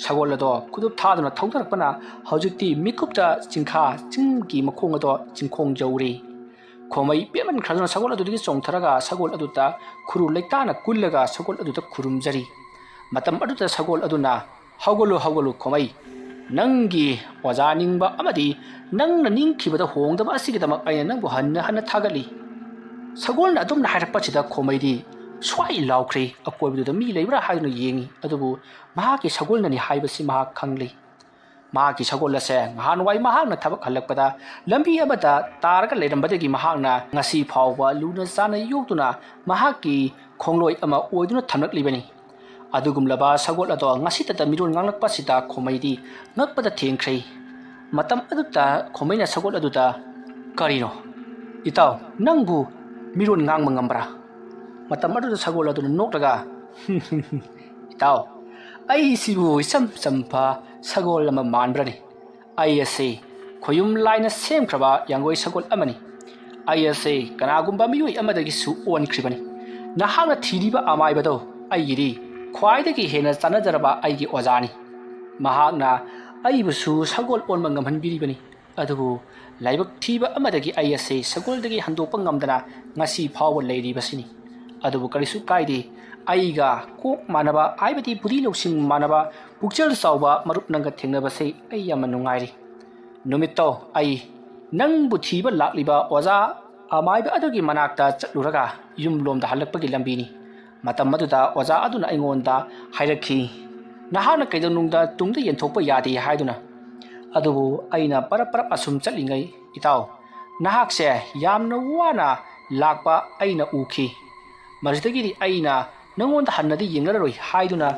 ꯁꯒꯣꯜ ꯑꯗꯣ ꯈꯨꯗꯨꯞ ꯊꯥꯗꯨꯅ ꯊꯧꯗꯔꯛꯄꯅ ꯍꯧꯖꯤꯛꯇꯤ ꯃꯤꯀꯨꯞꯇ ꯆꯤꯡꯒꯤ ꯃꯈꯣꯡ ꯑꯗꯣ ꯆꯤꯡꯈꯣꯡ ꯌꯧꯔꯤ ꯈꯣꯃꯩ ꯄꯦꯟꯃꯟꯈ꯭ꯔꯗꯨꯅ ꯁꯒꯣꯜ ꯑꯗꯨꯗꯒꯤ ꯆꯣꯡꯊꯔꯒ ꯁꯒꯣꯜ ꯑꯗꯨꯗ ꯈꯨꯔꯨ ꯂꯩꯇꯥꯅ ꯀꯨꯜꯂꯒ ꯁꯒꯣꯜ ꯑꯗꯨꯗ ꯈꯨꯔꯨꯝꯖꯔꯤ ꯃꯇꯝ ꯑꯗꯨꯗ ꯁꯒꯣꯜ ꯑꯗꯨꯅ ꯍꯧꯒꯠꯂꯨ ꯈꯣꯃꯩ ꯅꯪꯒꯤ ꯑꯣꯖꯥ ꯅꯤꯡꯕ ꯑꯃꯗꯤ ꯅꯪꯅ ꯅꯤꯡꯈꯤꯕꯗ ꯍꯣꯡꯗꯕ ꯑꯁꯤꯒꯤꯗꯃꯛ ꯑꯩꯅ ꯅꯪꯕꯨ ꯍꯟꯅ ꯊꯥꯒꯠꯂꯤ ꯁꯒꯣꯜꯅ ꯑꯗꯨꯝꯅ ꯍꯥꯏꯔꯛꯄꯁꯤꯗ ꯈꯣꯃꯩꯗꯤ ꯁ꯭ꯋꯥꯏ ꯂꯥꯎꯈ꯭ꯔꯦ ꯑꯀꯣꯏꯕꯗꯨꯗ ꯃꯤ ꯂꯩꯕ꯭ꯔꯥ ꯍꯥꯏꯗꯨꯅ ꯌꯦꯡꯉꯤ ꯑꯗꯨꯕꯨ ꯃꯍꯥꯛꯀꯤ ꯁꯒꯣꯜꯅꯅꯤ ꯍꯥꯏꯕꯁꯤ ꯃꯍꯥꯛ ꯈꯪꯂꯤ ꯃꯍꯥꯛꯀꯤ ꯁꯒꯣꯜ ꯑꯁꯦ ꯅꯍꯥꯟꯋꯥꯏ ꯃꯍꯥꯛꯅ ꯊꯕꯛ ꯍꯜꯂꯛꯄꯗ ꯂꯝꯕꯤ ꯑꯃꯗ ꯇꯥꯔꯒ ꯂꯩꯔꯝꯕꯗꯒꯤ ꯃꯍꯥꯛꯅ ꯉꯁꯤ ꯐꯥꯎꯕ ꯂꯨꯅ ꯆꯥꯟꯅ ꯌꯣꯛꯇꯨꯅ ꯃꯍꯥꯛꯀꯤ ꯈꯣꯡꯂꯣꯏ ꯑꯃ ꯑꯣꯏꯗꯨꯅ ꯊꯝꯂꯛꯂꯤꯕꯅꯤ ꯑꯗꯨꯒꯨꯝꯂꯕ ꯁꯒꯣꯜ ꯑꯗꯣ ꯉꯁꯤꯇꯗ ꯃꯤꯔꯣꯜ ꯉꯥꯡꯂꯛꯄꯁꯤꯗ ꯈꯣꯃꯩꯗꯤ ꯉꯛꯄꯗ ꯊꯦꯡꯈ꯭ꯔꯦ ꯃꯇꯝ ꯑꯗꯨꯗ ꯈꯣꯃꯩꯅ ꯁꯒꯣꯜ ꯑꯗꯨꯗ ꯀꯔꯤꯅꯣ ꯏꯇꯥꯎ ꯅꯪꯕꯨ ꯃꯤꯔꯣꯜ ꯉꯥꯡꯕ ꯉꯝꯕ꯭ꯔꯥ ꯃꯇꯝ ꯑꯗꯨꯗ ꯁꯒꯣꯜ ꯑꯗꯨꯅ ꯅꯣꯛꯂꯒ ꯏꯇꯥꯎ ꯑꯩꯁꯤꯕꯨ ꯏꯆꯝ ꯆꯝꯕ ꯁꯒꯣꯜ ꯑꯃ ꯃꯥꯟꯕ꯭ꯔꯅꯤ ꯑꯩ ꯑꯁꯤ ꯈꯣꯌꯨꯝ ꯂꯥꯏꯅ ꯁꯦꯝꯈ꯭ꯔꯕ ꯌꯥꯡꯒꯣꯏ ꯁꯒꯣꯜ ꯑꯃꯅꯤ ꯑꯩ ꯑꯁꯤ ꯀꯅꯥꯒꯨꯝꯕ ꯃꯤꯑꯣꯏ ꯑꯃꯗꯒꯤꯁꯨ ꯑꯣꯟꯈ꯭ꯔꯤꯕꯅꯤ ꯅꯍꯥꯛꯅ ꯊꯤꯔꯤꯕ ꯑꯃꯥꯏꯕꯗꯣ ꯑꯩꯒꯤꯗꯤ ꯈ꯭ꯋꯥꯏꯗꯒꯤ ꯍꯦꯟꯅ ꯆꯥꯟꯅꯖꯔꯕ ꯑꯩꯒꯤ ꯑꯣꯖꯥꯅꯤ ꯃꯍꯥꯛꯅ ꯑꯩꯕꯨꯁꯨ ꯁꯒꯣꯜ ꯑꯣꯟꯕ ꯉꯝꯍꯟꯕꯤꯔꯤꯕꯅꯤ ꯑꯗꯨꯕꯨ ꯂꯥꯏꯕꯛ ꯊꯤꯕ ꯑꯃꯗꯒꯤ ꯑꯩ ꯑꯁꯤ ꯁꯒꯣꯜꯗꯒꯤ ꯍꯟꯗꯣꯛꯄ ꯉꯝꯗꯅ ꯉꯁꯤ ꯐꯥꯎꯕ ꯂꯩꯔꯤꯕꯁꯤꯅꯤ ꯑꯗꯨꯕꯨ ꯀꯔꯤꯁꯨ ꯀꯥꯏꯗꯦ ꯑꯩꯒ ꯀꯣꯛ ꯃꯥꯟꯅꯕ ꯍꯥꯏꯕꯗꯤ ꯕꯨꯙꯤ ꯂꯧꯁꯤꯡ ꯃꯥꯟꯅꯕ ꯄꯨꯛꯆꯦꯜ ꯆꯥꯎꯕ ꯃꯔꯨꯞ ꯅꯪꯒ ꯊꯦꯡꯅꯕꯁꯦ ꯑꯩ ꯌꯥꯝꯅ ꯅꯨꯡꯉꯥꯏꯔꯤ ꯅꯨꯃꯤꯠꯇꯣ ꯑꯩ ꯅꯪꯕꯨ ꯊꯤꯕ ꯂꯥꯛꯂꯤꯕ ꯑꯣꯖꯥ ꯑꯃꯥꯏꯕ ꯑꯗꯨꯒꯤ ꯃꯅꯥꯛꯇ ꯆꯠꯂꯨꯔꯒ ꯌꯨꯝꯂꯣꯝꯗ ꯍꯜꯂꯛꯄꯒꯤ ꯂꯝꯕꯤꯅꯤ ꯃꯇꯝ ꯑꯗꯨꯗ ꯑꯣꯖꯥ ꯑꯗꯨꯅ ꯑꯩꯉꯣꯟꯗ ꯍꯥꯏꯔꯛꯈꯤ ꯅꯍꯥꯛꯅ ꯀꯩꯗꯧꯅꯨꯡꯗ ꯇꯨꯡꯗ ꯌꯦꯟꯊꯣꯛꯄ ꯌꯥꯗꯦ ꯍꯥꯏꯗꯨꯅ ꯑꯗꯨꯕꯨ ꯑꯩꯅ ꯄꯔꯞ ꯑꯁꯨꯝ ꯆꯠꯂꯤꯉꯩ ꯏꯇꯥꯎ ꯅꯍꯥꯛꯁꯦ ꯌꯥꯝꯅ ꯋꯥꯅ ꯂꯥꯛꯄ ꯑꯩꯅ ꯎꯈꯤ ꯃꯁꯤꯗꯒꯤꯗꯤ ꯑꯩꯅ ꯅꯪꯉꯣꯟꯗ ꯍꯟꯅꯗꯤ ꯌꯦꯡꯅꯔꯔꯣꯏ ꯍꯥꯏꯗꯨꯅ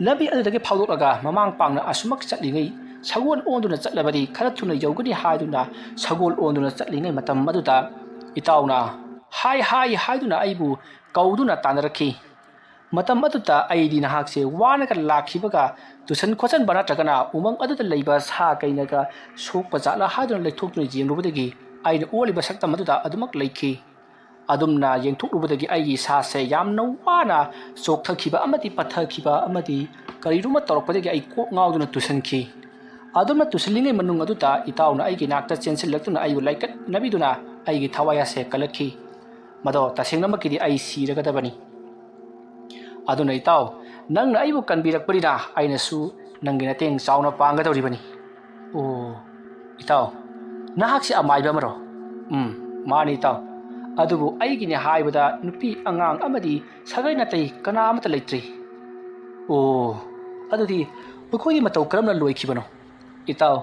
ꯂꯝꯕꯤ ꯑꯗꯨꯗꯒꯤ ꯐꯥꯎꯗꯣꯛꯂꯒ ꯃꯃꯥꯡ ꯄꯥꯡꯅ ꯑꯁꯨꯃꯛ ꯆꯠꯂꯤꯉꯩ ꯁꯒꯣꯜ ꯑꯣꯟꯗꯨꯅ ꯆꯠꯂꯕꯗꯤ ꯈꯔ ꯊꯨꯅ ꯌꯧꯒꯅꯤ ꯍꯥꯏꯗꯨꯅ ꯁꯒꯣꯜ ꯑꯣꯟꯗꯨꯅ ꯆꯠꯂꯤꯉꯩ ꯃꯇꯝ ꯑꯗꯨꯗ ꯏꯇꯥꯎꯅ ꯍꯥꯏ ꯍꯥꯏꯗꯨꯅ ꯑꯩꯕు ꯀꯧꯗꯨꯅ ꯇꯥꯟꯅꯔꯛꯈꯤ ꯃꯇꯝ ꯑꯗꯨꯗ ꯑꯩꯗꯤ ꯅꯍꯥꯛꯁꯦ ꯋꯥꯅꯒ ꯂꯥꯛꯈꯤꯕꯒ ꯇꯨꯁꯟ ꯈꯣꯠꯆꯟꯕ ꯅꯠꯇ꯭ꯔꯒꯅ ꯎꯃꯪ ꯑꯗꯨꯗ ꯂꯩꯕ ꯁꯥ ꯀꯩꯅꯒ ꯁꯣꯛꯄ ꯖꯥꯠꯂ ꯍꯥꯏꯗꯨꯅ ꯂꯩꯊꯣꯛꯇꯨꯅ ꯌꯦꯡꯂꯨꯕꯗꯒꯤ ꯑꯩꯅ ꯑꯣꯜꯂꯤꯕ ꯁꯛꯇꯝ ꯑꯗꯨꯗ ꯑꯗꯨꯃꯛ ꯂꯩꯈꯤ ꯑꯗꯨꯝꯅ ꯌꯦꯡꯊꯣꯛꯂꯨꯕꯗꯒꯤ ꯑꯩꯒꯤ ꯏꯁꯥꯁꯦ ꯌꯥꯝꯅ ꯋꯥꯅ ꯆꯣꯛꯊꯈꯤꯕ ꯑꯃꯗꯤ ꯄꯠꯊꯈꯤꯕ ꯑꯃꯗꯤ ꯀꯔꯤꯒꯨꯝꯕ ꯇꯧꯔꯛꯄꯗꯒꯤ ꯑꯩ ꯀꯣꯛ ꯉꯥꯎꯗꯨꯅ ꯇꯨꯁꯟꯈꯤ ꯑꯗꯨꯝꯅ ꯇꯨꯁꯜꯂꯤꯉꯩ ꯃꯅꯨꯡ ꯑꯗꯨꯗ ꯏꯇꯥꯎꯅ ꯑꯩꯒꯤ ꯅꯥꯛꯇ ꯆꯦꯟꯁꯤꯜꯂꯛꯇꯨꯅ ꯑꯩꯕꯨ ꯂꯥꯏꯀꯠꯅꯕꯤꯗꯨꯅ ꯑꯩꯒꯤ ꯊꯋꯥꯏ ꯑꯁꯦ ꯀꯜꯂꯛꯈꯤ ꯃꯗꯣ ꯇꯁꯦꯡꯅꯃꯛꯀꯤꯗꯤ ꯑꯩ ꯁꯤꯔꯒꯗꯕꯅꯤ ꯑꯗꯨꯅ ꯏꯇꯥꯎ ꯅꯪꯅ ꯑꯩꯕꯨ ꯀꯟꯕꯤꯔꯛꯄꯅꯤꯅ ꯑꯩꯅꯁꯨ ꯅꯪꯒꯤ ꯃꯇꯦꯡ ꯆꯥꯎꯅ ꯄꯥꯡꯒꯗꯧꯔꯤꯕꯅꯤ ꯑꯣ ꯏꯇꯥꯎ ꯅꯍꯥꯛꯁꯤ ꯑꯃꯥꯏꯕ ꯑꯃꯔꯣ ꯃꯥꯅꯤ ꯏꯇꯥꯎ ꯑꯗꯨꯕꯨ ꯑꯩꯒꯤꯅꯦ ꯍꯥꯏꯕꯗ ꯅꯨꯄꯤ ꯑꯉꯥꯡ ꯑꯃꯗꯤ ꯁꯥꯒꯩ ꯅꯥꯇꯩ ꯀꯅꯥ ꯑꯃꯠꯇ ꯂꯩꯇ꯭ꯔꯤ ꯑꯣ ꯑꯗꯨꯗꯤ ꯃꯈꯣꯏꯒꯤ ꯃꯇꯧ ꯀꯔꯝꯅ ꯂꯣꯏꯈꯤꯕꯅꯣ ꯏꯇꯥꯎ